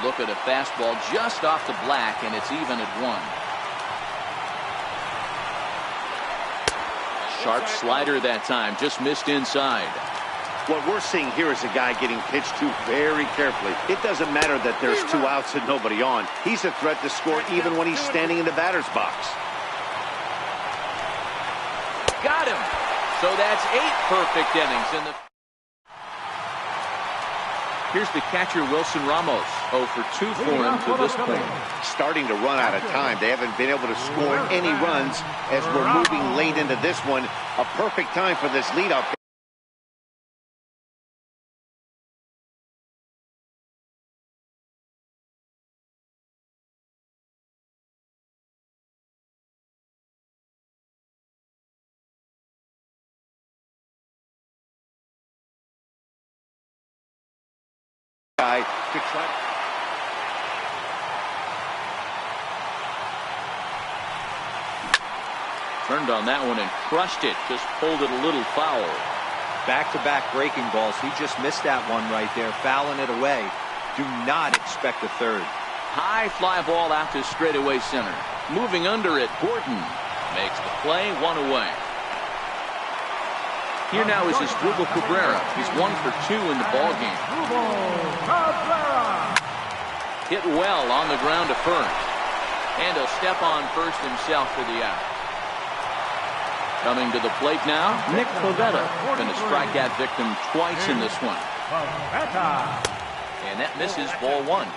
Look at a fastball just off the black, and it's even at 1. Sharp slider that time, just missed inside. What we're seeing here is a guy getting pitched to very carefully. It doesn't matter that there's 2 outs and nobody on. He's a threat to score even when he's standing in the batter's box. Got him. So that's 8 perfect innings in the... Here's the catcher, Wilson Ramos. 0 for 2 for him to this point. Starting to run out of time. They haven't been able to score any runs as we're moving late into this one. A perfect time for this leadoff. Guy to try. Turned on that one and crushed it. Just pulled it a little foul. Back-to-back breaking balls. He just missed that one right there, fouling it away. Do not expect a third. High fly ball out to straightaway center. Moving under it, Gordon makes the play, 1 away. Here now is his Asdrubal Cabrera. He's 1 for 2 in the ball game. Hit well on the ground to first. And he'll step on first himself for the out. Coming to the plate now, Nick Pivetta. Been a strikeout victim twice in this one. And that misses, ball 1.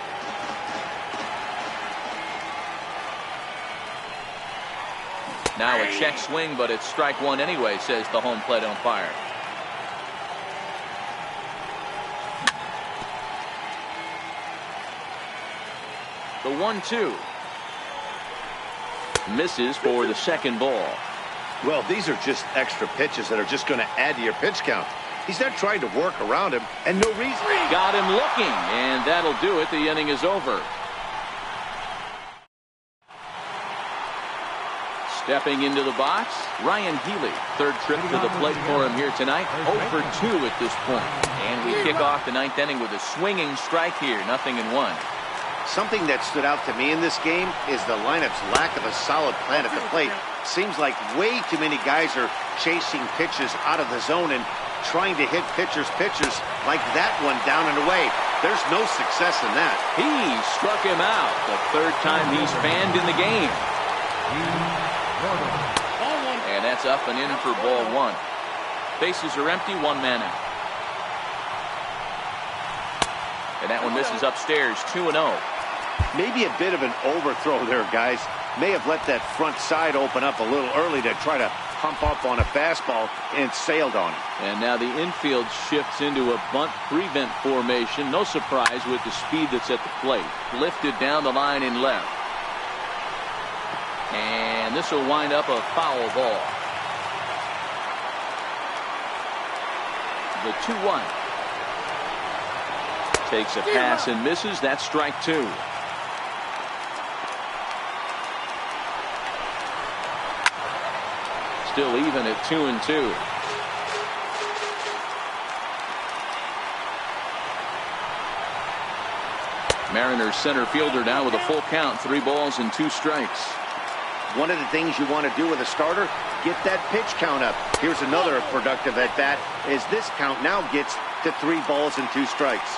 Now a check swing, but it's strike 1 anyway, says the home plate umpire. The 1-2. Misses for the second ball. Well, these are just extra pitches that are just going to add to your pitch count. He's not trying to work around him, and no reason. Got him looking, and that'll do it. The inning is over. Stepping into the box, Ryan Healy. Third trip to the plate for him here tonight. 0 for 2 at this point. And we kick off the 9th inning with a swinging strike here. 0-1. Something that stood out to me in this game is the lineup's lack of a solid plan at the plate. Seems like way too many guys are chasing pitches out of the zone and trying to hit pitchers like that one down and away. There's no success in that. He struck him out. The 3rd time he's fanned in the game. And that's up and in for ball 1. Bases are empty, 1 man out. And that one misses upstairs, 2-0. Maybe a bit of an overthrow there, guys. May have let that front side open up a little early to try to pump up on a fastball and sailed on it. And now the infield shifts into a bunt prevent formation. No surprise with the speed that's at the plate. Lifted down the line in left. And this will wind up a foul ball. The 2-1. Takes a pass and misses. That's strike 2. Still even at 2-2. Mariners center fielder now with a full count, 3 balls and 2 strikes. One of the things you want to do with a starter, get that pitch count up. Here's another productive at bat as this count now gets to 3 balls and 2 strikes.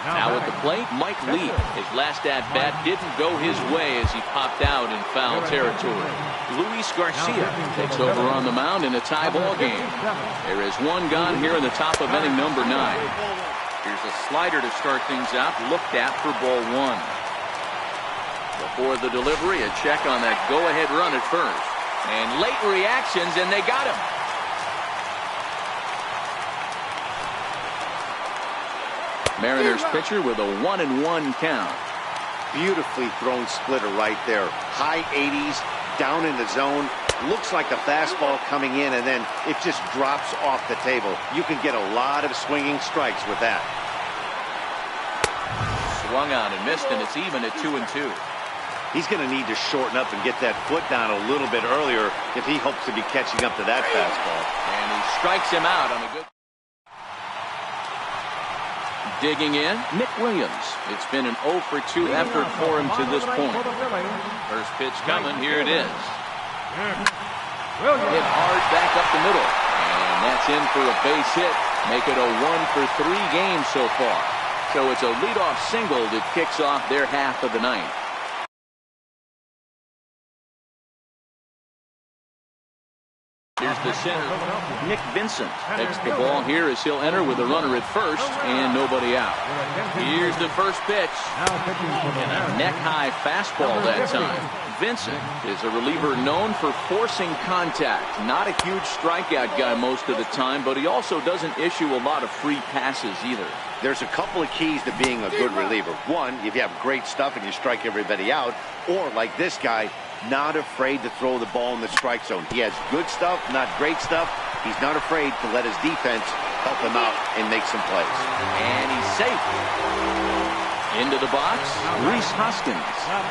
Now at the plate, Mike Lee. His last at bat didn't go his way as he popped out in foul territory. Luis Garcia takes over on the mound in a tie ball game. There is 1 gone here in the top of inning number 9. Here's a slider to start things out, looked at for ball 1. Before the delivery, a check on that go-ahead run at first. And late reactions, and they got him. Mariners pitcher with a 1-1 count. Beautifully thrown splitter right there. High 80s, down in the zone. Looks like a fastball coming in, and then it just drops off the table. You can get a lot of swinging strikes with that. Swung on and missed, and it's even at 2-2. He's going to need to shorten up and get that foot down a little bit earlier if he hopes to be catching up to that fastball. And he strikes him out on a good... Digging in, Nick Williams. It's been an 0 for 2 effort for him to this point. First pitch coming, here it is. Hit hard back up the middle. And that's in for a base hit. Make it a 1 for 3 games so far. So it's a leadoff single that kicks off their half of the ninth. Here's the center. Nick Vincent takes the ball here as he'll enter with a runner at first and nobody out. Here's the first pitch. And a neck-high fastball that time. Vincent is a reliever known for forcing contact. Not a huge strikeout guy most of the time, but he also doesn't issue a lot of free passes either. There's a couple of keys to being a good reliever. One, if you have great stuff and you strike everybody out, or like this guy, not afraid to throw the ball in the strike zone. He has good stuff, not great stuff. He's not afraid to let his defense help him out and make some plays. And he's safe. Into the box, Reese Hoskins.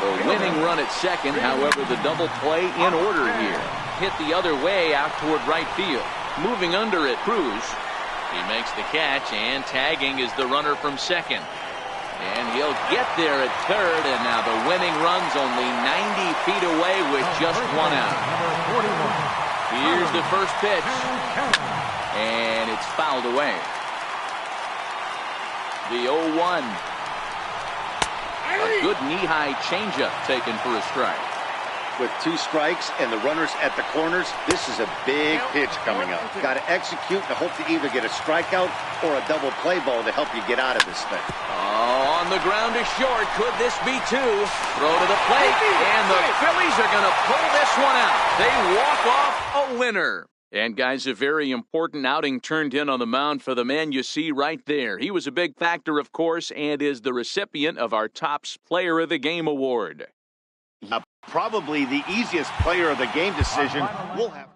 The winning run at second, however, the double play in order here. Hit the other way out toward right field. Moving under it, Cruz. He makes the catch, and tagging is the runner from second. And he'll get there at third, and now the winning run's only 90 feet away with just 1 out. Here's the first pitch. And it's fouled away. The 0-1. A good knee-high changeup taken for a strike. With 2 strikes and the runners at the corners, this is a big pitch coming up. Got to execute and hope to either get a strikeout or a double play ball to help you get out of this thing. Oh, on the ground is short. Could this be 2? Throw to the plate, and the Phillies are going to pull this one out. They walk off a winner. And guys, a very important outing turned in on the mound for the man you see right there. He was a big factor, of course, and is the recipient of our Topps Player of the Game award. Probably the easiest player of the game decision we'll have.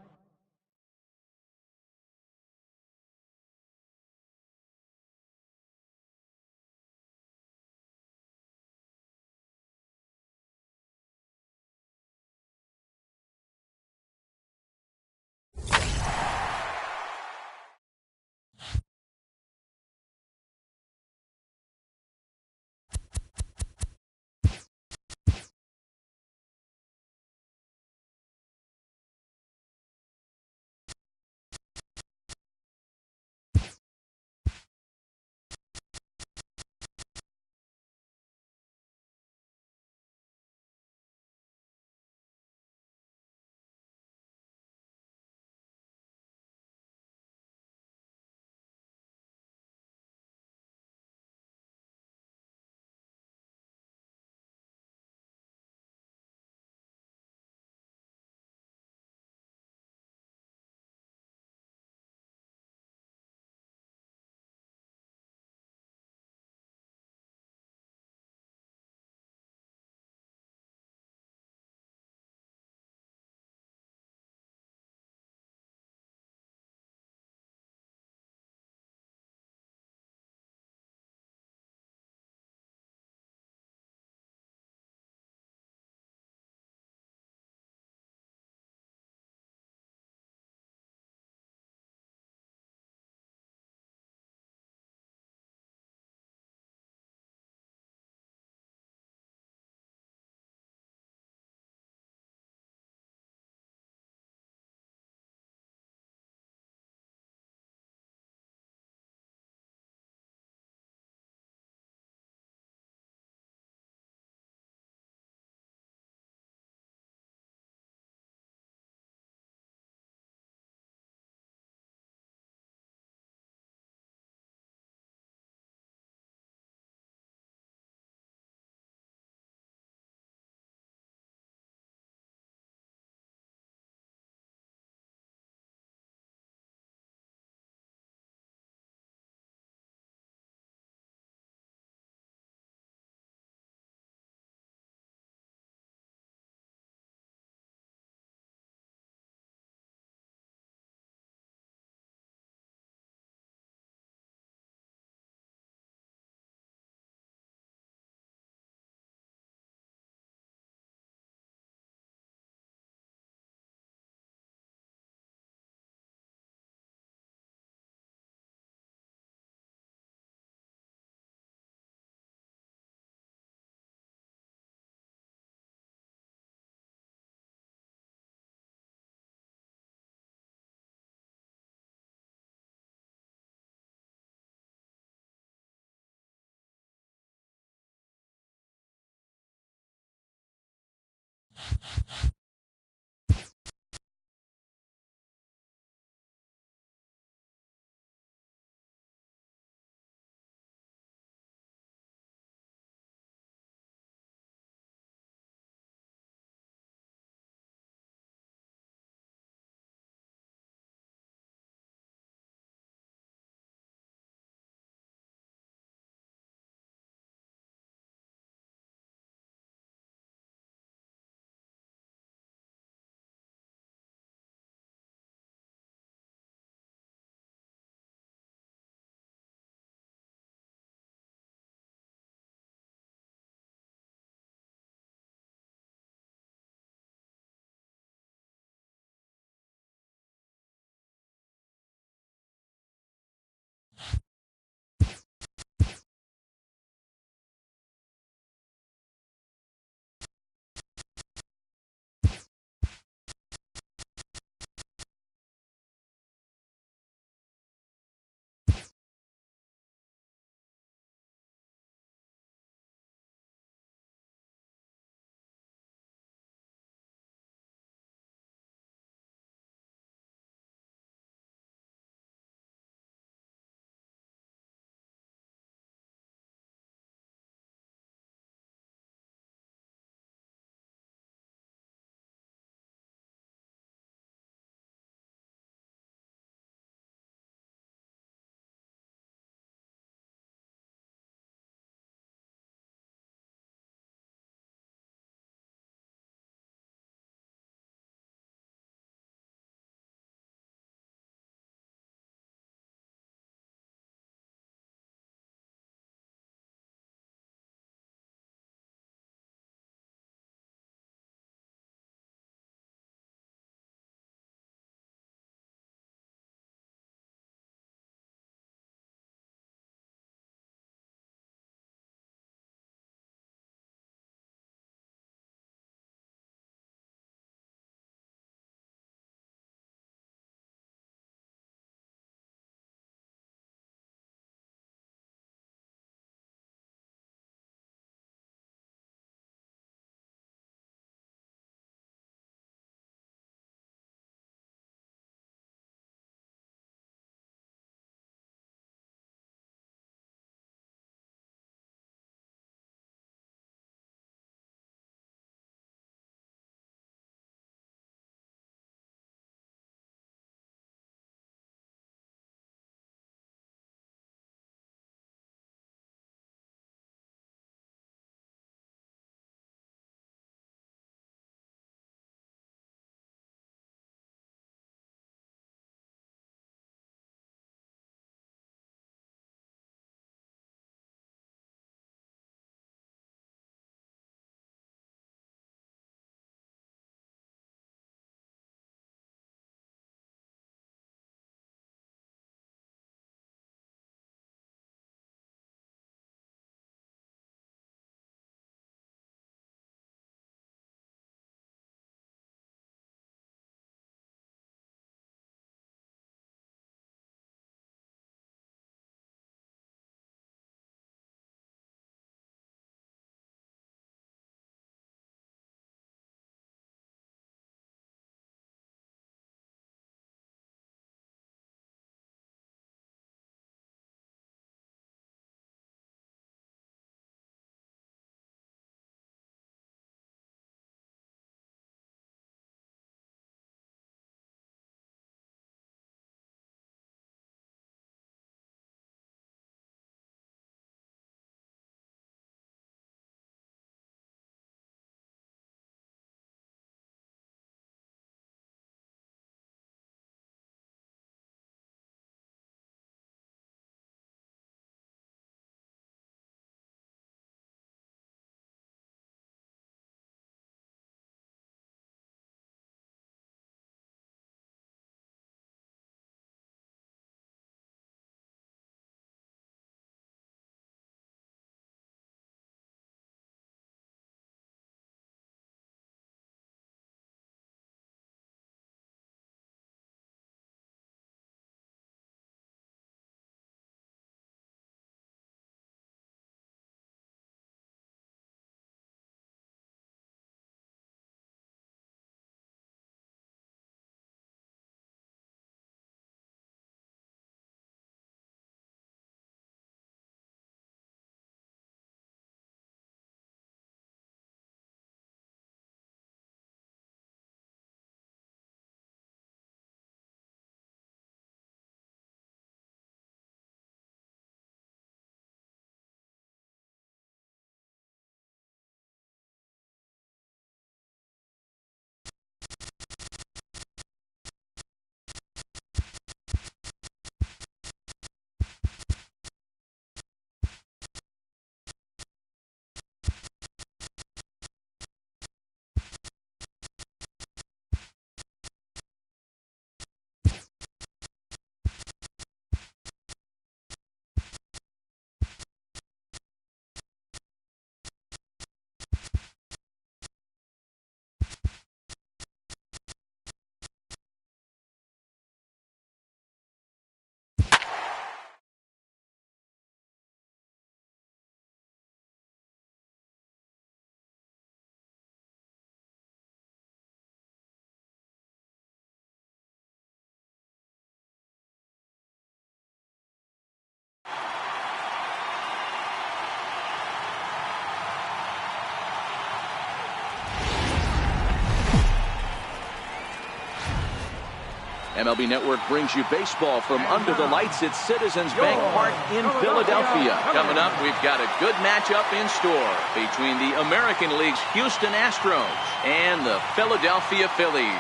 MLB Network brings you baseball from under the lights at Citizens Bank Park in Philadelphia. Coming up, we've got a good matchup in store between the American League's Houston Astros and the Philadelphia Phillies.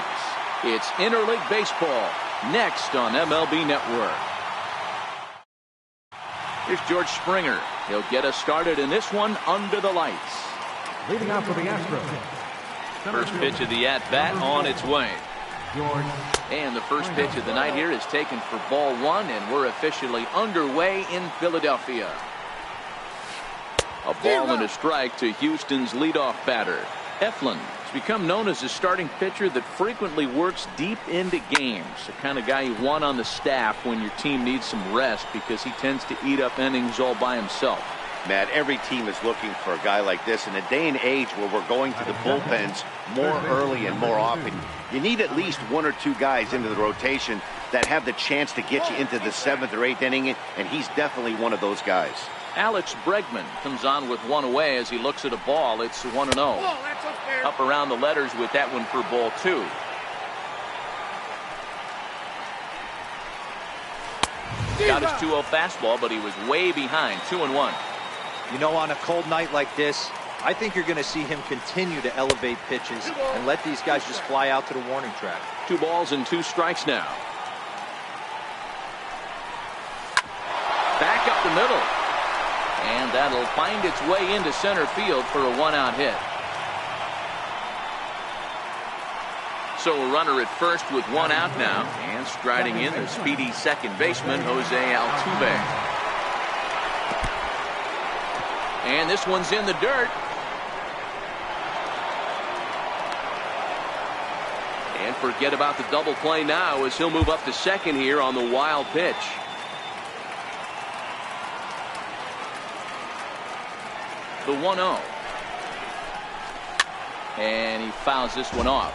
It's Interleague Baseball next on MLB Network. Here's George Springer. He'll get us started in this one under the lights. Leading out for the Astros. First pitch of the at-bat on its way. George. And the first pitch of the night here is taken for ball one, and we're officially underway in Philadelphia. A ball and a strike to Houston's leadoff batter. Eflin has become known as a starting pitcher that frequently works deep into games. The kind of guy you want on the staff when your team needs some rest, because he tends to eat up innings all by himself. Matt, every team is looking for a guy like this. In a day and age where we're going to the bullpens more early and more often, you need at least one or two guys into the rotation that have the chance to get you into the 7th or 8th inning, and he's definitely one of those guys. Alex Bregman comes on with one away as he looks at a ball. It's 1-0. Up around the letters with that one for ball two. Got his 2-0 fastball, but he was way behind. 2-1. You know, on a cold night like this, I think you're going to see him continue to elevate pitches and let these guys just fly out to the warning track. 2 balls and 2 strikes now. Back up the middle. And that'll find its way into center field for a 1-out hit. So a runner at first with 1 out now. And striding in, the speedy second baseman, Jose Altuve. And this one's in the dirt. And forget about the double play now as he'll move up to second here on the wild pitch. The 1-0. And he fouls this one off.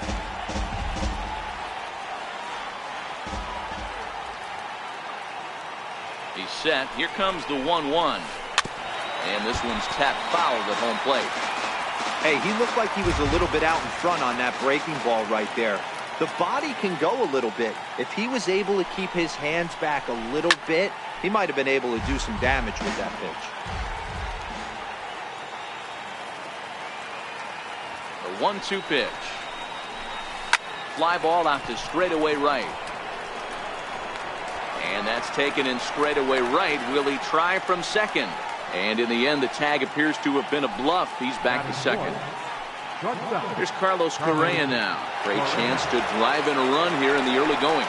He's set. Here comes the 1-1. And this one's tapped foul at home plate. Hey, he looked like he was a little bit out in front on that breaking ball right there. The body can go a little bit. If he was able to keep his hands back a little bit, he might have been able to do some damage with that pitch. The 1-2 pitch. Fly ball out to straightaway right. And that's taken in straightaway right. Will he try from second? And in the end, the tag appears to have been a bluff. He's back to second. Here's Carlos Correa now. Great chance to drive in a run here in the early going.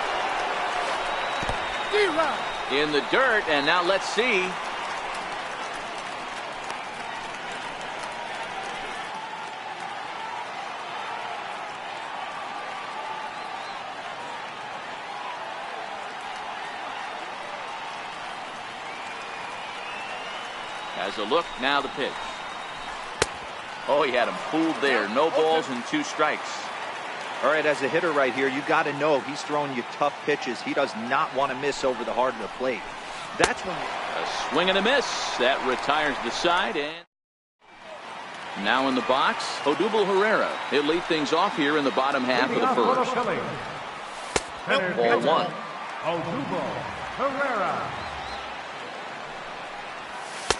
In the dirt, and now let's see. As a look, now the pitch. Oh, he had him fooled there. No balls and 2 strikes. All right, as a hitter right here, you got to know he's throwing you tough pitches. He does not want to miss over the heart of the plate. That's when a swing and a miss. That retires the side. And now in the box, Odubel Herrera. He'll lead things off here in the bottom half of the first. Ball 1. Odubel Herrera.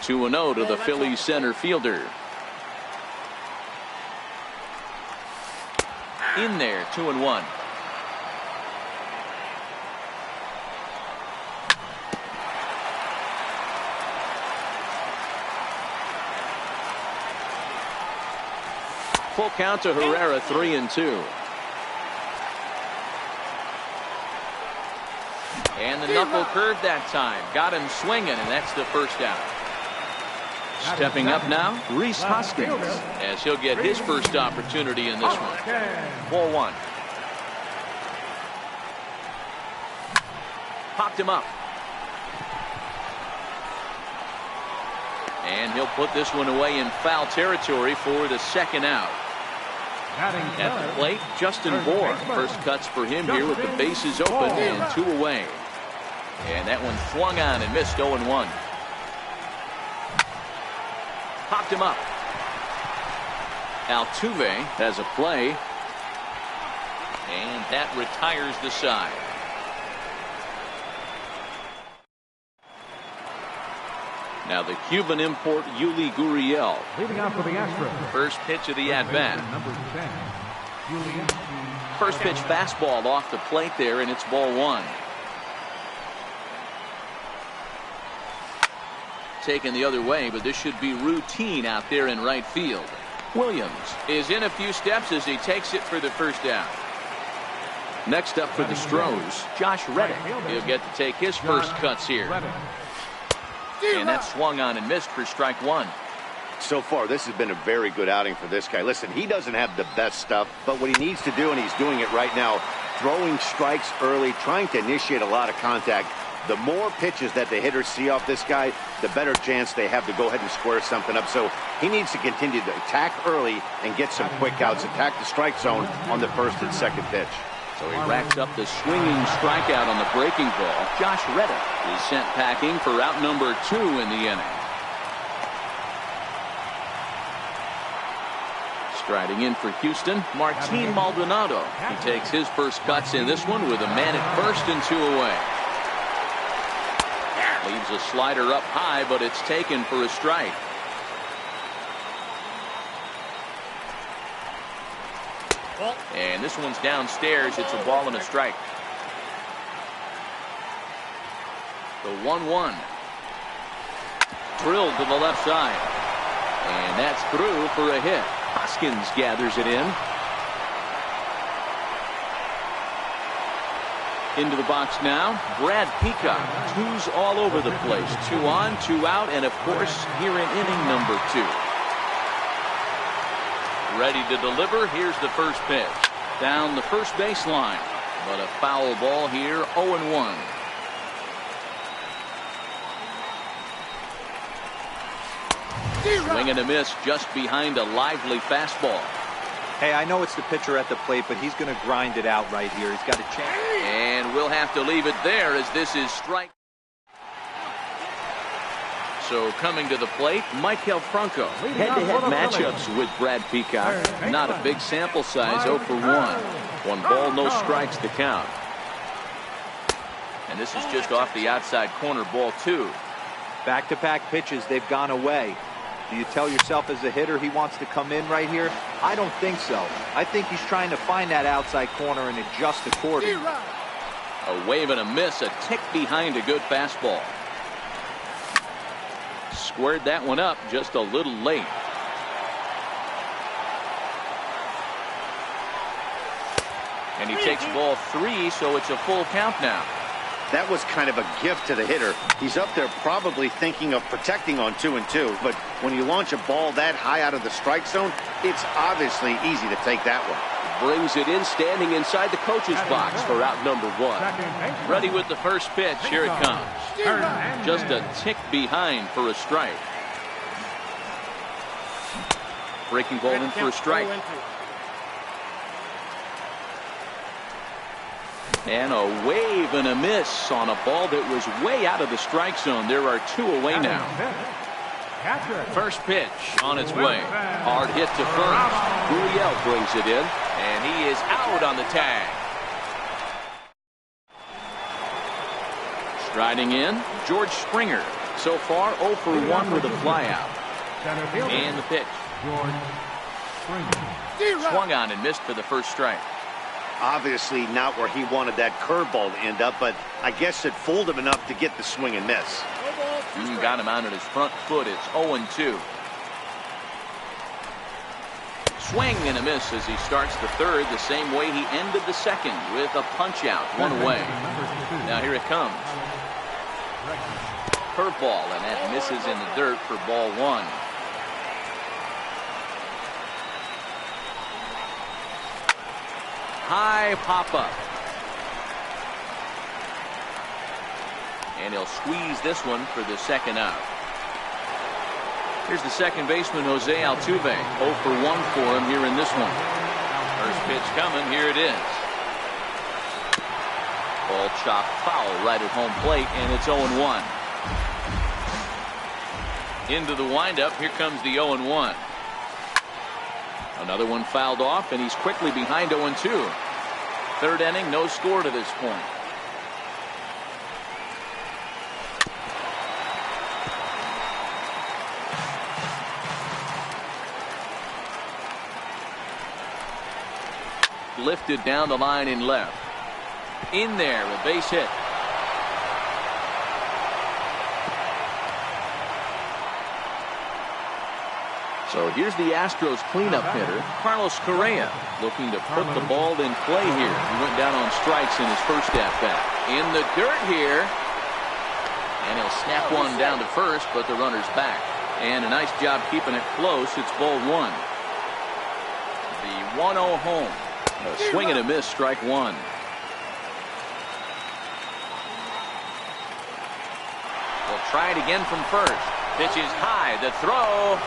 2-0 to the Phillies center fielder. In there, 2-1. Full count to Herrera, 3-2. And the knuckle curve that time. Got him swinging, and that's the first out. Stepping up now, Rhys Hoskins, as he'll get his first opportunity in this one. Ball 1. Popped him up. And he'll put this one away in foul territory for the second out. At the plate, Justin Bour. First cuts for him here with the bases open and 2 away. And that one swung on and missed. 0-1. Popped him up. Altuve has a play. And that retires the side. Now the Cuban import Yuli Gurriel. Leading out for the Astros. First pitch of the at-bat. Number 10, Julian. First pitch fastball off the plate there, and it's ball one. Taken the other way, but this should be routine out there in right field. Williams is in a few steps as he takes it for the first down. Next up for the Stros, Josh Reddick. He'll get to take his first cuts here. And that swung on and missed for strike one. So far, this has been a very good outing for this guy. Listen, he doesn't have the best stuff, but what he needs to do, and he's doing it right now, throwing strikes early, trying to initiate a lot of contact. The more pitches that the hitters see off this guy, the better chance they have to go ahead and square something up. So he needs to continue to attack early and get some quick outs, attack the strike zone on the first and second pitch. So he racks up the swinging strikeout on the breaking ball. Josh Reddick is sent packing for out number 2 in the inning. Striding in for Houston, Martin Maldonado. He takes his first cuts in this one with a man at first and 2 away. Leaves a slider up high, but it's taken for a strike. And this one's downstairs. It's a ball and a strike. The 1-1. Drilled to the left side. And that's through for a hit. Hoskins gathers it in. Into the box now, Brad Peacock. 2's all over the place. 2 on, 2 out, and of course, here in inning number 2. Ready to deliver. Here's the first pitch. Down the first baseline. But a foul ball here, 0-1. Swing and a miss just behind a lively fastball. Hey, I know it's the pitcher at the plate, but he's going to grind it out right here. He's got a chance. And we'll have to leave it there as this is strike. So coming to the plate, Maikel Franco. Head-to-head matchups with Brad Peacock. Not a big sample size, 0 for 1. 1 ball, no strikes to count. And this is just off the outside corner, ball 2. Back-to-back pitches, they've gone away. Do you tell yourself as a hitter he wants to come in right here? I don't think so. I think he's trying to find that outside corner and adjust accordingly. A wave and a miss, a tick behind a good fastball. Squared that one up just a little late. And he takes ball 3, so it's a full count now. That was kind of a gift to the hitter. He's up there probably thinking of protecting on 2 and 2, but when you launch a ball that high out of the strike zone, it's obviously easy to take that one. Brings it in, standing inside the coach's box for out number 1. Ready with the first pitch. Here it comes. Just a tick behind for a strike. Breaking ball in for a strike. And a wave and a miss on a ball that was way out of the strike zone. There are 2 away now. First pitch on its way. Hard hit to first. Gurriel brings it in. And he is out on the tag. Striding in, George Springer. So far 0 for 1 with a flyout. And the pitch. Swung on and missed for the first strike. Obviously not where he wanted that curveball to end up, but I guess it fooled him enough to get the swing and miss. Got him out on his front foot. It's 0-2. Swing and a miss as he starts the third the same way he ended the second with a punch out, 1 away. Now here it comes. Curveball, and that misses in the dirt for ball 1. High pop-up. And he'll squeeze this one for the second out. Here's the second baseman, Jose Altuve. 0 for 1 for him here in this one. First pitch coming. Here it is. Ball chopped foul right at home plate, and it's 0-1. Into the windup. Here comes the 0-1. Another one fouled off, and he's quickly behind 0-2. Third inning, no score to this point. lifted down the line in left. In there, a base hit. So here's the Astros cleanup hitter, Carlos Correa, looking to put the ball in play here. He went down on strikes in his first at-bat. In the dirt here. And he'll snap one down to first, but the runner's back. And a nice job keeping it close. It's ball one. The 1-0 home. A swing and a miss, strike one. We'll try it again from first. Pitch is high. The throw.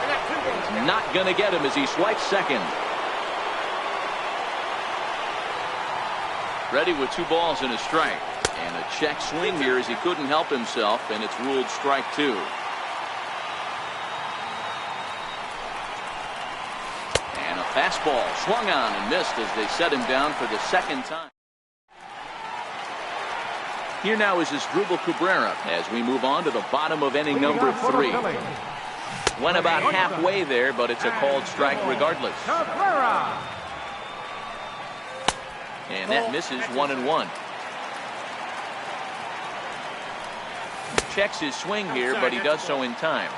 It's not going to get him as he swipes second. Ready with 2 balls and a strike. And a check swing here as he couldn't help himself, and it's ruled strike 2. And a fastball swung on and missed as they set him down for the second time. Here now is Asdrubal Cabrera as we move on to the bottom of inning number 3. Went about halfway there, but it's a called strike regardless. And that misses 1-1. Checks his swing here, but he does so in time.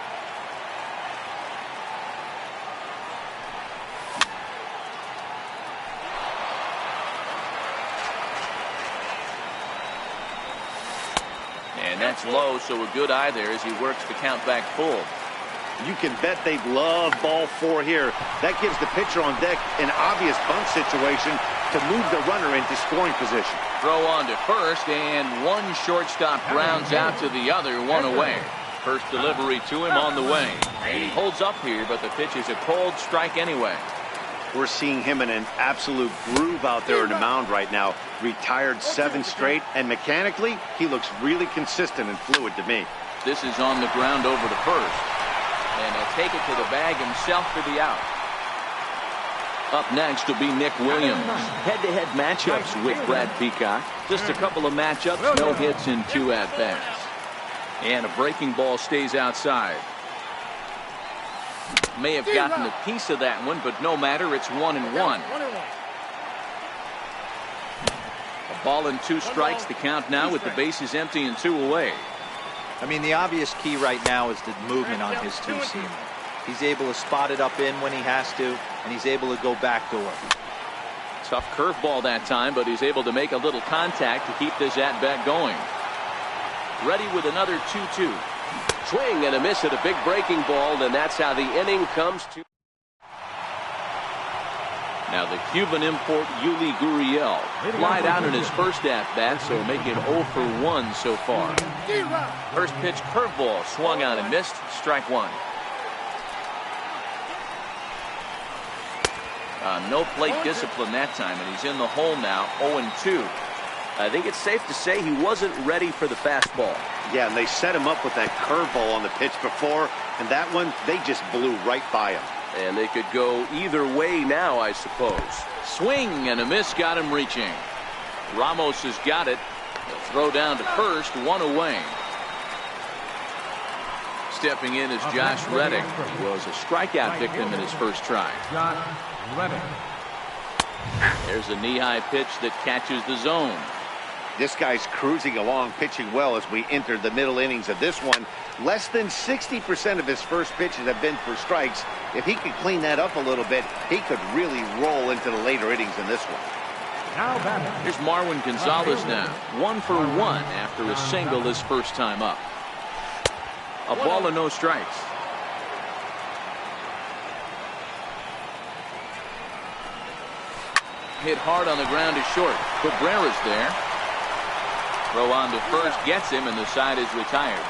And that's low, so a good eye there as he works the count back full. You can bet they'd love ball 4 here. That gives the pitcher on deck an obvious bunt situation to move the runner into scoring position. Throw on to first, and one shortstop grounds out to the other, 1 away. First delivery to him on the way. And he holds up here, but the pitch is a cold strike anyway. We're seeing him in an absolute groove out there in the mound right now. Retired 7 straight, and mechanically, he looks really consistent and fluid to me. This is on the ground over to first. And he'll take it to the bag himself for the out. Up next will be Nick Williams. Head-to-head matchups with Brad Peacock. Just a couple of matchups, no hits in 2 at-bats. And a breaking ball stays outside. May have gotten a piece of that one, but no matter, it's 1-1. A ball and 2 strikes to count now with the bases empty and 2 away. I mean, the obvious key right now is the movement on his 2-seamer. He's able to spot it up in when he has to, and he's able to go backdoor. Tough curveball that time, but he's able to make a little contact to keep this at-bat going. Ready with another 2-2. Swing and a miss at a big breaking ball, and that's how the inning comes to. Now the Cuban import Yuli Gurriel flied out in his first at-bat, so making 0 for 1 so far. First pitch curveball swung on and missed, strike 1. No plate discipline that time, and he's in the hole now, 0-2. I think it's safe to say he wasn't ready for the fastball. Yeah, and they set him up with that curveball on the pitch before, and that one, they just blew right by him. And they could go either way now, I suppose. Swing and a miss got him reaching. Ramos has got it. The throw down to first, 1 away. Stepping in is Josh Reddick. He was a strikeout victim in his first try. There's a knee-high pitch that catches the zone. This guy's cruising along, pitching well as we enter the middle innings of this one. Less than 60% of his first pitches have been for strikes. If he could clean that up a little bit, he could really roll into the later innings in this one. Here's Marwin Gonzalez now. 1 for 1 after a single his first time up. A ball and no strikes. Hit hard on the ground is short. Cabrera's there. Throw on to first gets him, and the side is retired.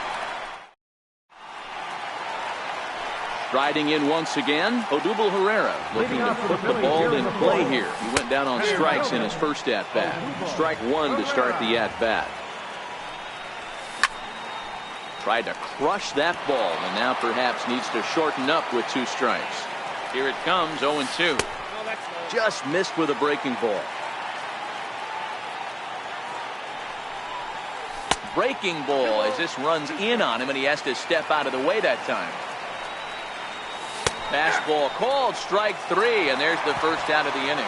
Striding in once again, Odubel Herrera looking to put the ball in play here. He went down on strikes in his first at-bat. Strike 1 to start the at-bat. Tried to crush that ball, and now perhaps needs to shorten up with 2 strikes. Here it comes, 0-2. Just missed with a breaking ball. Breaking ball as this runs in on him, and he has to step out of the way that time. Fastball called, strike 3, and there's the first out of the inning.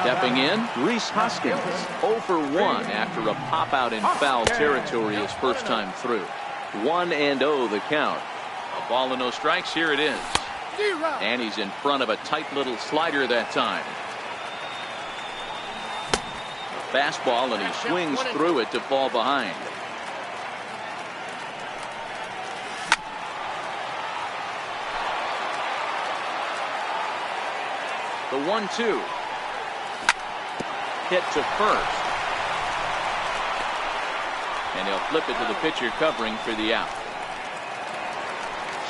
Stepping in, Reese Hoskins, 0 for 1 after a pop-out in foul territory his first time through. 1-0 the count. A ball and no strikes, here it is. And he's in front of a tight little slider that time. A fastball, and he swings through it to fall behind. The 1-2. Hit to first. And he'll flip it to the pitcher covering for the out.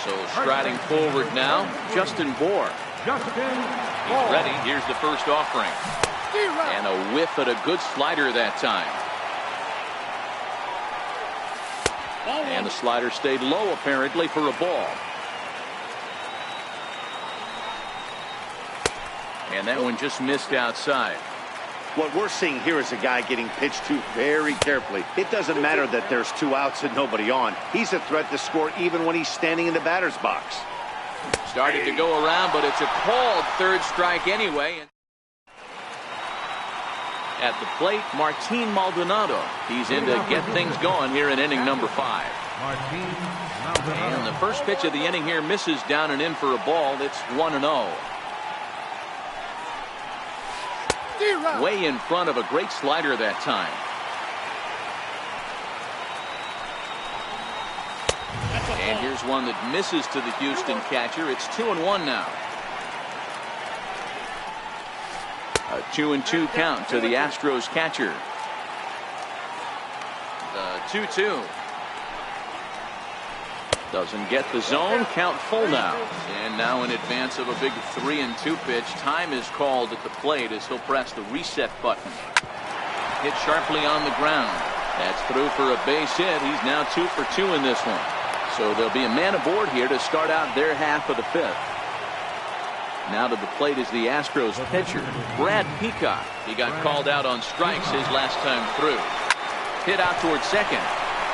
So striding forward now, Justin Bohr. He's ready. Here's the first offering. And a whiff at a good slider that time. And the slider stayed low apparently for a ball. And that one just missed outside. What we're seeing here is a guy getting pitched to very carefully. It doesn't matter that there's 2 outs and nobody on. He's a threat to score even when he's standing in the batter's box. Started to go around, but it's a called third strike anyway. At the plate, Martin Maldonado. He's in to get things going here in inning number 5. And the first pitch of the inning here misses down and in for a ball. It's 1-0. Way in front of a great slider that time. And here's one that misses to the Houston catcher. It's 2-1 now. A 2-2 count to the Astros catcher. The 2-2. Doesn't get the zone. Count full now. And now in advance of a big 3-2 pitch, time is called at the plate as he'll press the reset button. Hit sharply on the ground. That's through for a base hit. He's now 2 for 2 in this one. So there'll be a man aboard here to start out their half of the 5th. Now to the plate is the Astros pitcher, Brad Peacock. He got called out on strikes his last time through. Hit out towards second.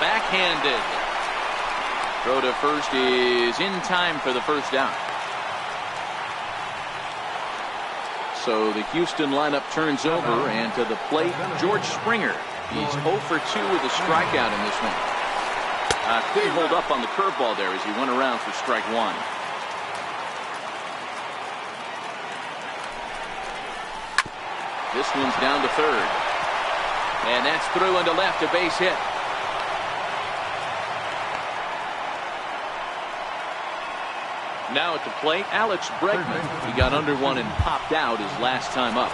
Backhanded. Throw to first is in time for the first out. So the Houston lineup turns over, and to the plate, George Springer. He's 0 for 2 with a strikeout in this one. Couldn't hold up on the curveball there as he went around for strike 1. This one's down to third. And that's through into left, a base hit. Now at the plate, Alex Bregman. He got under one and popped out his last time up.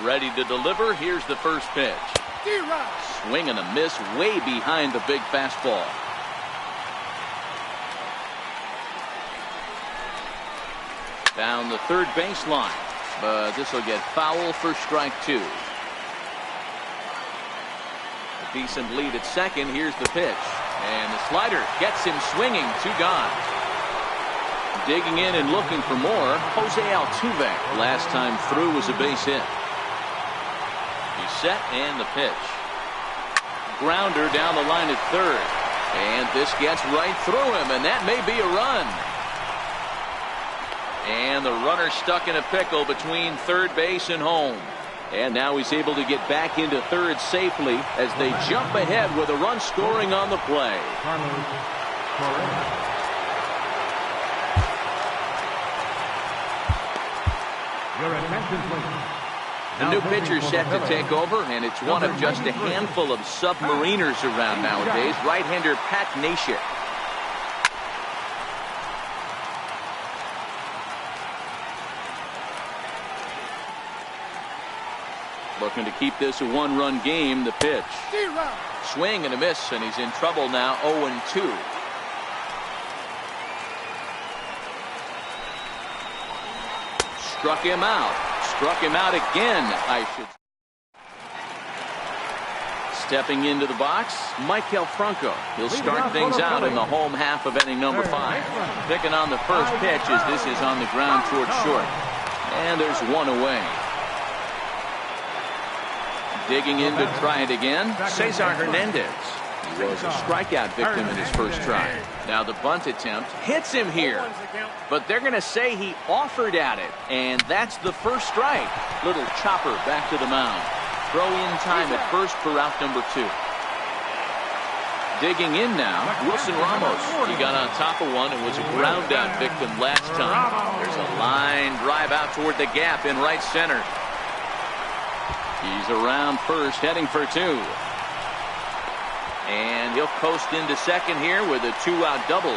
Ready to deliver. Here's the first pitch. Swing and a miss way behind the big fastball. Down the third baseline, but this will get foul for strike 2. A decent lead at second. Here's the pitch, and the slider gets him swinging. 2 gone. Digging in and looking for more, Jose Altuve. Last time through was a base hit. He's set, and the pitch. Grounder down the line at third, and this gets right through him, and that may be a run. And the runner stuck in a pickle between third base and home. And now he's able to get back into third safely as they jump ahead with a run scoring on the play. Your attention, please. The new pitcher set to take over, and it's one of just a handful of submariners around nowadays. Right-hander Pat Neshek. Looking to keep this a 1-run game. The pitch. Swing and a miss, and he's in trouble now. 0-2. Struck him out. Struck him out again, I should. Stepping into the box, Maikel Franco. He'll start things out in the home half of inning number 5. Picking on the first pitch as this is on the ground towards short. And there's one away. Digging in to try it again, Cesar Hernandez. He was a strikeout victim in his first try. Now the bunt attempt hits him here. But they're going to say he offered at it. And that's the first strike. Little chopper back to the mound. Throw in time at first for out number 2. Digging in now, Wilson Ramos. He got on top of one and was a ground out victim last time. There's a line drive out toward the gap in right center. He's around first, heading for 2. And he'll coast into second here with a 2-out double.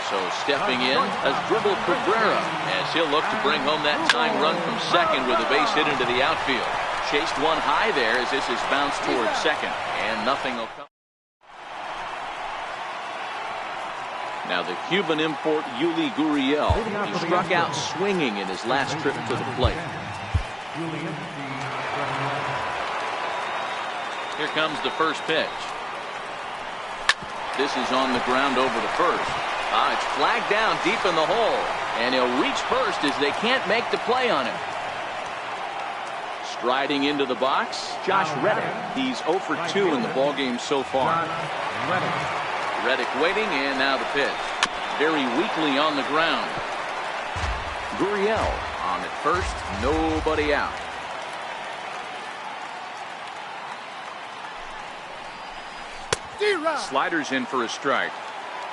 So stepping in, Asdrubal Cabrera, as he'll look to bring home that tying run from second with a base hit into the outfield. Chased one high there as this is bounced towards second, and nothing will come. Now the Cuban import Yuli Gurriel, he struck out swinging in his last trip to the plate. Here comes the first pitch. This is on the ground over the first. It's flagged down deep in the hole, and he'll reach first as they can't make the play on him. Striding into the box, Josh Reddick. He's 0 for 2 in the ballgame so far. Reddick waiting, and now the pitch. Very weakly on the ground. Gurriel on at first, nobody out. Sliders in for a strike.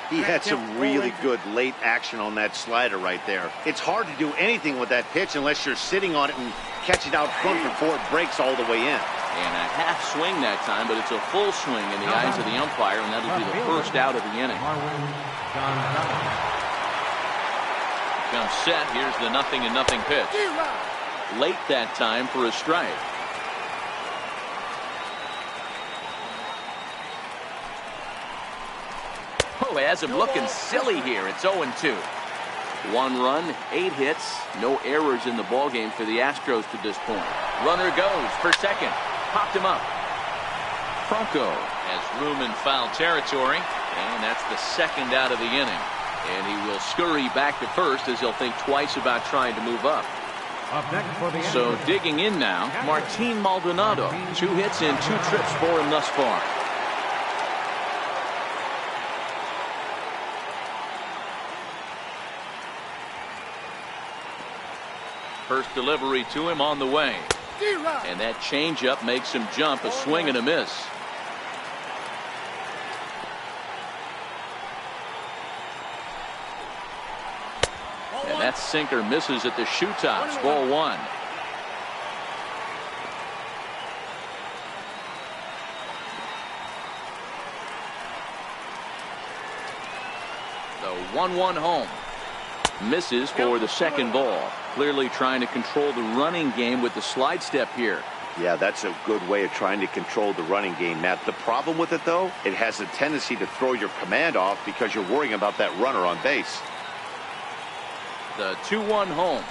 He had some really good late action on that slider right there. It's hard to do anything with that pitch unless you're sitting on it and catch it out front before it breaks all the way in. And a half swing that time, but it's a full swing in the eyes of the umpire, and that'll be the first out of the inning. Comes set. Here's the 0-0 pitch. Late that time for a strike. Oh, has him looking silly here. It's 0-2. 1 run, 8 hits, no errors in the ballgame for the Astros to this point. Runner goes for second. Popped him up. Franco has room in foul territory, and that's the second out of the inning. And he will scurry back to first as he'll think twice about trying to move up. So digging in now, Martin Maldonado. 2 hits and 2 trips for him thus far. First delivery to him on the way. And that changeup makes him jump, a swing and a miss. And that sinker misses at the shoe tops. Ball 1. The 1-1 home. Misses for the second ball. Clearly trying to control the running game with the slide step here. Yeah, that's a good way of trying to control the running game, Matt. The problem with it, though, it has a tendency to throw your command off because you're worrying about that runner on base. The 2-1 home.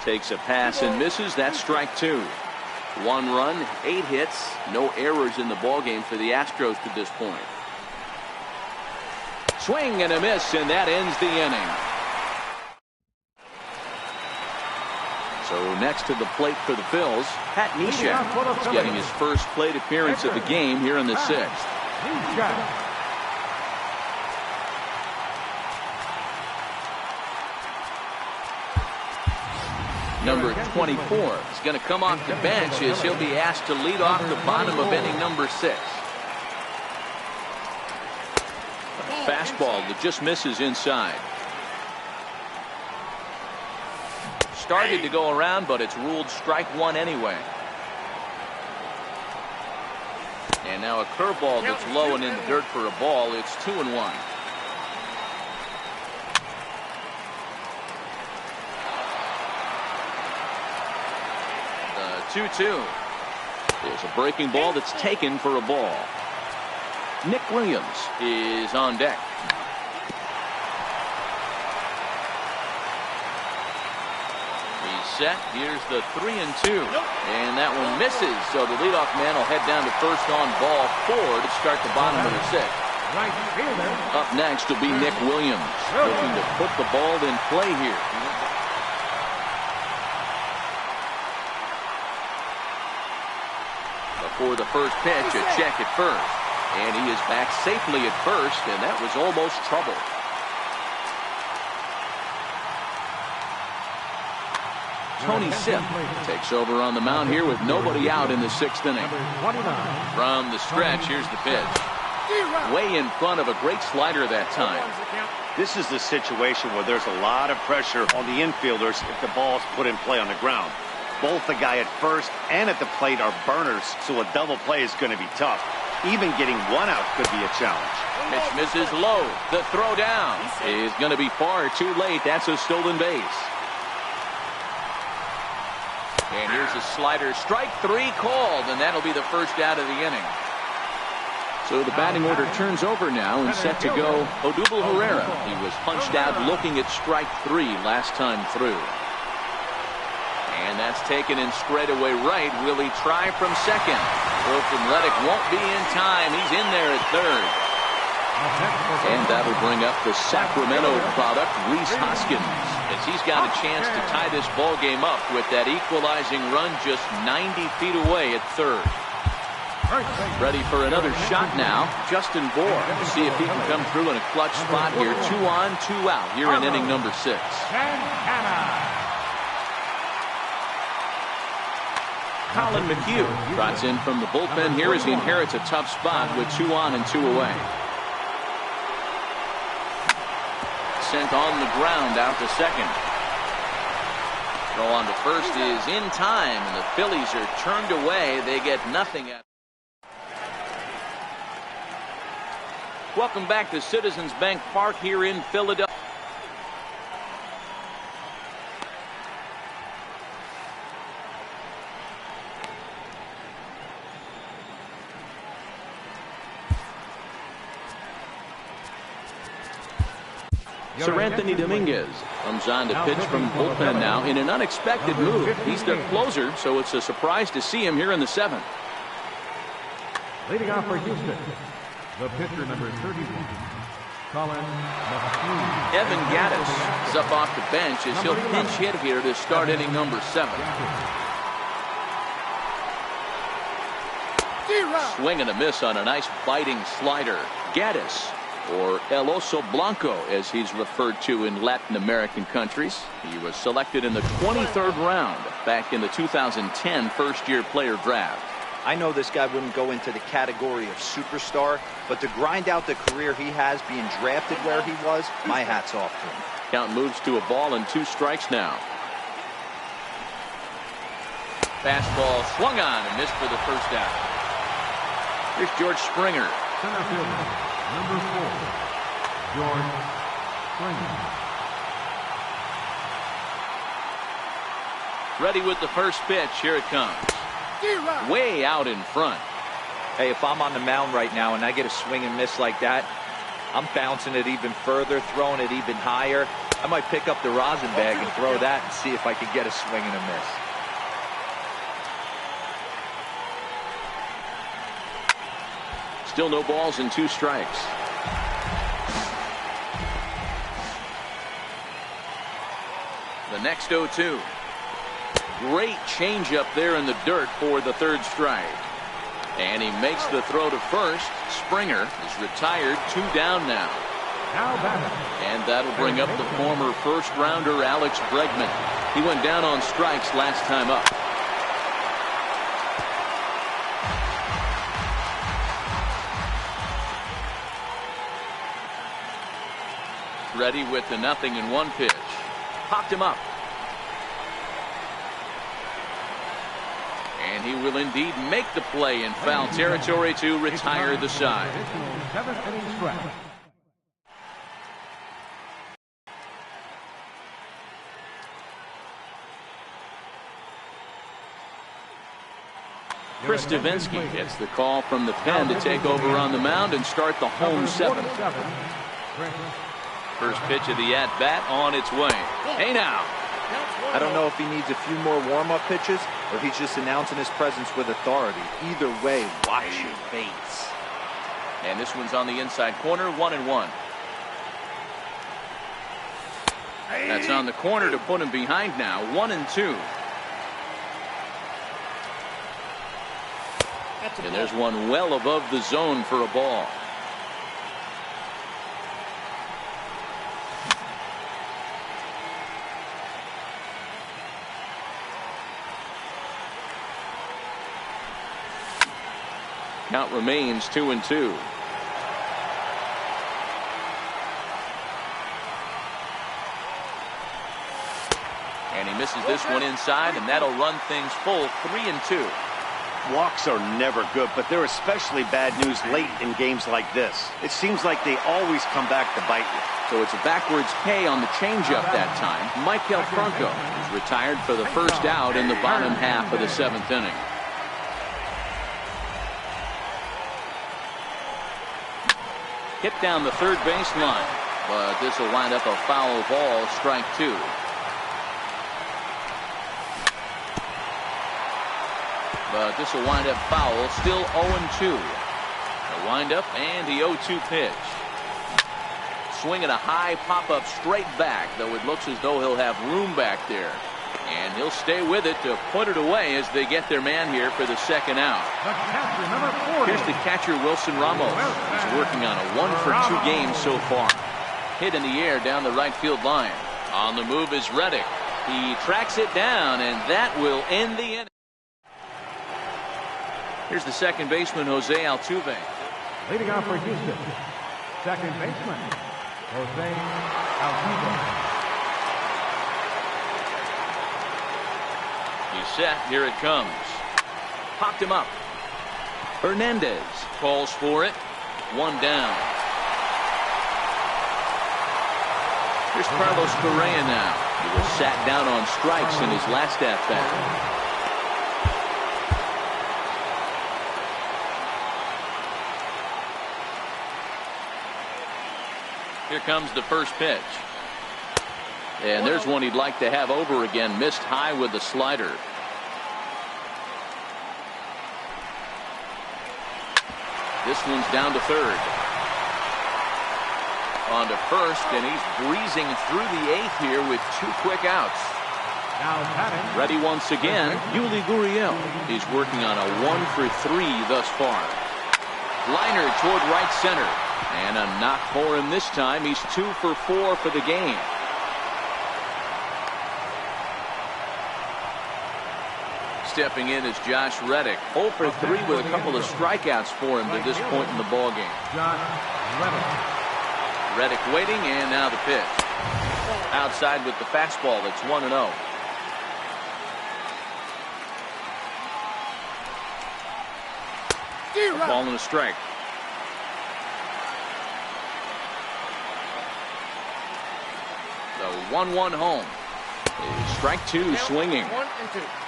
Takes a pass and misses. That's strike 2. 1 run, 8 hits, no errors in the ballgame for the Astros to this point. Swing and a miss, and that ends the inning. So next to the plate for the Phils, Pat Neshek is getting his first plate appearance of the game here in the 6th. Number 24 is going to come off the bench as he'll be asked to lead off the bottom of inning number 6. A fastball that just misses inside. Started to go around, but it's ruled strike 1 anyway. And now a curveball that's low and in the dirt for a ball. It's 2-1. The 2-2. There's a breaking ball that's taken for a ball. Nick Williams is on deck. Set. Here's the 3-2, and that one misses. So the leadoff man will head down to first on ball 4 to start the bottom of the 6th. Up next will be Nick Williams, looking to put the ball in play here. Before the first pitch, a check at first. And he is back safely at first, and that was almost trouble. Tony Sipp takes over on the mound here with nobody out in the 6th inning. From the stretch, here's the pitch. Way in front of a great slider that time. This is the situation where there's a lot of pressure on the infielders if the ball's put in play on the ground. Both the guy at first and at the plate are burners, so a double play is going to be tough. Even getting one out could be a challenge. Pitch misses low. The throw down is going to be far too late. That's a stolen base. And here's a slider. Strike 3 called, and that'll be the first out of the inning. So the batting order turns over now and set to go Odubel Herrera. He was punched out looking at strike 3 last time through. And that's taken in straightaway right. Will he try from second? Throw from Reddick won't be in time. He's in there at third. And that'll bring up the Sacramento product, Rhys Hoskins, as he's got a chance to tie this ball game up with that equalizing run just 90 feet away at third. Ready for another shot now, Justin Bour, to see if he can come through in a clutch spot here. 2 on, 2 out here in inning number 6. Colin McHugh trots in from the bullpen here as he inherits a tough spot with 2 on and 2 away. Sent on the ground out to second. Throw on to first is in time, and the Phillies are turned away. They get nothing out. Welcome back to Citizens Bank Park here in Philadelphia. Sir Anthony Dominguez comes on to pitch from bullpen now in an unexpected move. He's their closer, so it's a surprise to see him here in the 7th. Leading off for Houston, the pitcher number 31, Colin McHugh. Evan Gattis is up off the bench as he'll pinch hit here to start inning number 7. Swing and a miss on a nice biting slider. Gattis, or El Oso Blanco as he's referred to in Latin American countries. He was selected in the 23rd round back in the 2010 first-year player draft. I know this guy wouldn't go into the category of superstar, but to grind out the career he has being drafted where he was, my hat's off to him. Count moves to a ball and 2 strikes now. Fastball swung on and missed for the first out. Here's George Springer. Center fielder, number 4, George Springer. Ready with the first pitch. Here it comes. Way out in front. Hey, if I'm on the mound right now and I get a swing and miss like that, I'm bouncing it even further, throwing it even higher. I might pick up the rosin bag and throw that and see if I can get a swing and a miss. Still no balls and 2 strikes. The next 0-2. Great changeup there in the dirt for the 3rd strike. And he makes the throw to first. Springer is retired. 2 down now. And that'll bring up the former first-rounder Alex Bregman. He went down on strikes last time up. Ready with the 0-1 pitch. Popped him up. And he will indeed make the play in foul territory to retire the side. Chris Davinsky gets the call from the pen to take over on the mound and start the home 7th. First pitch of the at-bat on its way. Hey now. I don't know if he needs a few more warm-up pitches or he's just announcing his presence with authority. Either way, watch your face. And this one's on the inside corner, 1-1. That's on the corner to put him behind now, 1-2. And there's one well above the zone for a ball. Count remains 2-2. And he misses this one inside, and that'll run things full 3-2. Walks are never good, but they're especially bad news late in games like this. It seems like they always come back to bite you. So it's a backwards K on the changeup that time. Michael Franco is retired for the first out in the bottom half of the 7th inning. Hit down the third baseline, but this will wind up a foul ball, strike 2. But this will wind up foul, still 0-2. The windup and the 0-2 pitch. Swinging a high pop-up straight back, though it looks as though he'll have room back there. And he'll stay with it to put it away as they get their man here for the second out. Here's the catcher, Wilson Ramos. He's working on a 1-for-2 game so far. Hit in the air down the right field line. On the move is Reddick. He tracks it down, and that will end the inning. Here's the second baseman, Jose Altuve. Leading off for Houston, second baseman, Jose Altuve. He's set. Here it comes. Popped him up. Hernandez calls for it. One down. Here's Carlos Correa now. He was sat down on strikes in his last at-bat. Here comes the first pitch. And there's one he'd like to have over again. Missed high with the slider. This one's down to third. On to first, and he's breezing through the 8th here with 2 quick outs. Ready once again, Yuli Gurriel. He's working on a 1-for-3 thus far. Liner toward right center. And a knock for him this time. He's 2-for-4 for the game. Stepping in is Josh Reddick. 0-for-3 with a couple of strikeouts for him to this point in the ballgame. Reddick waiting, and now the pitch. Outside with the fastball. That's 1-0. A ball and a strike. The 1-1 home. Strike 2 swinging.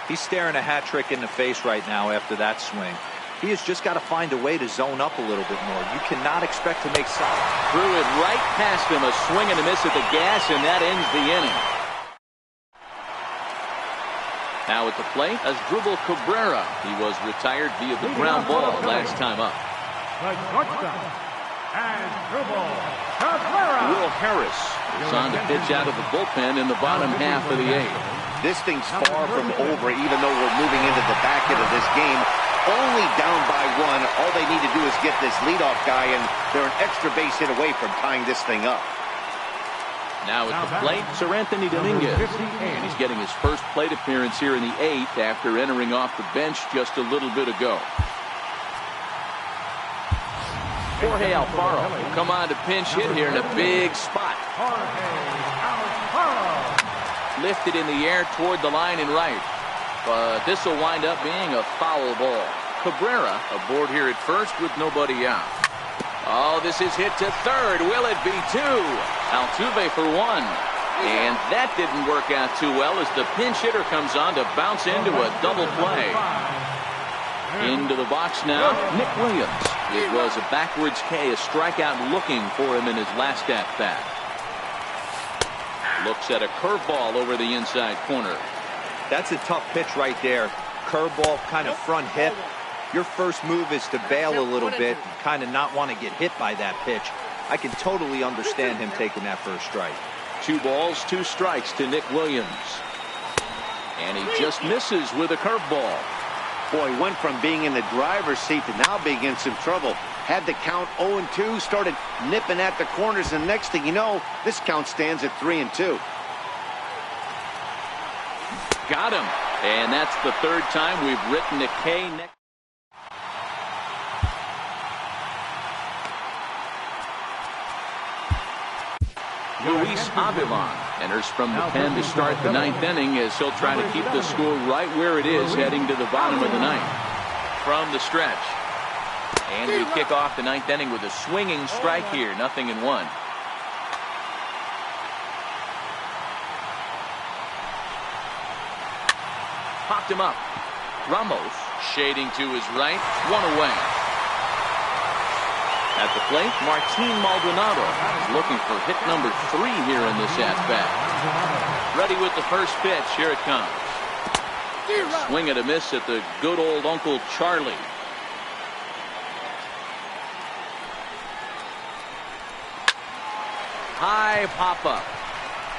He's staring a hat trick in the face right now after that swing. He has just got to find a way to zone up a little bit more. You cannot expect to make solid. Threw it right past him. A swing and a miss at the gas, and that ends the inning. Now at the plate, Asdrubal Cabrera. He was retired via the ground ball last time up. Will Harris is on to pitch out of the bullpen in the bottom half of the 8th. This thing's far from over, even though we're moving into the back end of this game. Only down by 1. All they need to do is get this leadoff guy, and they're an extra base hit away from tying this thing up. Now at the plate, Sir Anthony Dominguez. And he's getting his first plate appearance here in the 8th after entering off the bench just a little bit ago. Jorge Alfaro will come on to pinch hit here in a big spot. Lifted in the air toward the line and right. But this will wind up being a foul ball. Cabrera aboard here at first with nobody out. Oh, this is hit to third. Will it be 2? Altuve for 1. And that didn't work out too well as the pinch hitter comes on to bounce into a double play. Into the box now, Nick Williams. It was a backwards K, a strikeout looking for him in his last at-bat. Looks at a curveball over the inside corner. That's a tough pitch right there. Curveball, kind of front hip. Your first move is to bail a little bit and kind of not want to get hit by that pitch. I can totally understand him taking that first strike. 2 balls, 2 strikes to Nick Williams. And he just misses with a curveball. Boy, went from being in the driver's seat to now being in some trouble. Had the count 0-2, started nipping at the corners, and next thing you know, this count stands at 3-2. Got him. And that's the third time we've written a K next. Luis Avilan enters from the pen to start the ninth inning as he'll try to keep the score right where it is heading to the bottom of the ninth. From the stretch. And we kick off the ninth inning with a swinging strike here. 0-1. Popped him up. Ramos shading to his right. One away. At the plate, Martin Maldonado is looking for hit number 3 here in this at-bat. Ready with the first pitch. Here it comes. Swing and a miss at the good old Uncle Charlie. High pop-up.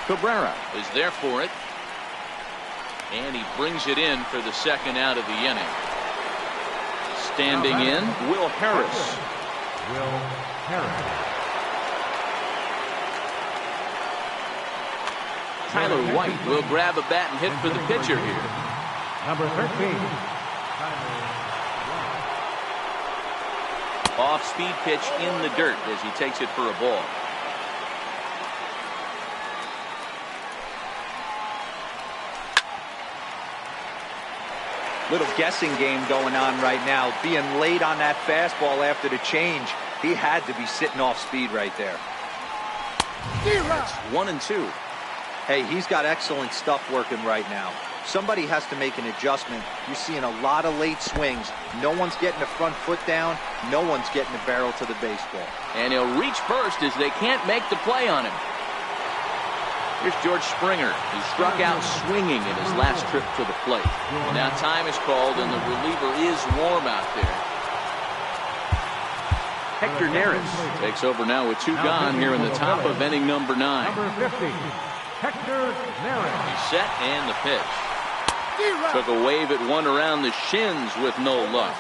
Cabrera is there for it. And he brings it in for the second out of the inning. Standing in, Will Harris. Will Harris. Tyler White will grab a bat and hit for the pitcher here. Number 13. Off-speed pitch in the dirt as he takes it for a ball. Little guessing game going on right now. Being late on that fastball after the change. He had to be sitting off speed right there. It's 1-2. Hey, he's got excellent stuff working right now. Somebody has to make an adjustment. You're seeing a lot of late swings. No one's getting the front foot down. No one's getting the barrel to the baseball. And he'll reach first as they can't make the play on him. Here's George Springer, who struck out swinging in his last trip to the plate. Now time is called, and the reliever is warm out there. Hector Neris takes over now with 2 gone here in the top of inning number 9. Number 50, Hector Neris. He's set, and the pitch. Took a wave at one around the shins with no luck.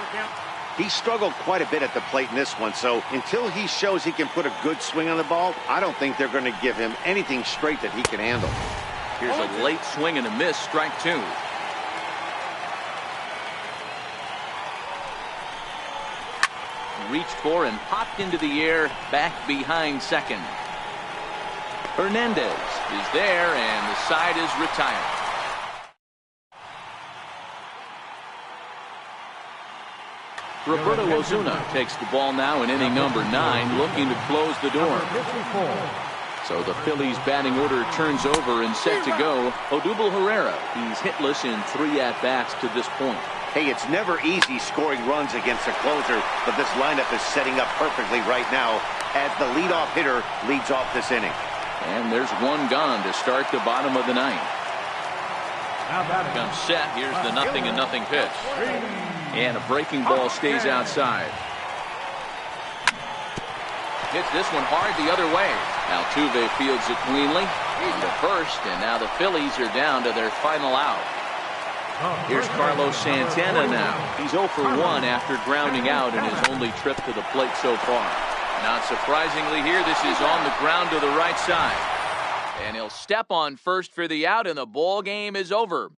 He struggled quite a bit at the plate in this one, so until he shows he can put a good swing on the ball, I don't think they're going to give him anything straight that he can handle. Here's a late swing and a miss, strike 2. Reached for and popped into the air back behind second. Hernandez is there, and the side is retired. Roberto Ozuna takes the ball now in inning number 9, looking to close the door. So the Phillies batting order turns over and set to go. Odubel Herrera, he's hitless in 3 at-bats to this point. Hey, it's never easy scoring runs against a closer, but this lineup is setting up perfectly right now as the leadoff hitter leads off this inning. And there's 1 gone to start the bottom of the 9th. Comes set. Here's the 0-0 pitch. And a breaking ball stays outside. Hits this one hard the other way. Altuve fields it cleanly. The first, and now the Phillies are down to their final out. Here's Carlos Santana now. He's 0 for 1 after grounding out in his only trip to the plate so far. Not surprisingly here, this is on the ground to the right side. And he'll step on first for the out, and the ball game is over.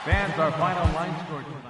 Fans, our final line score tonight.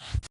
you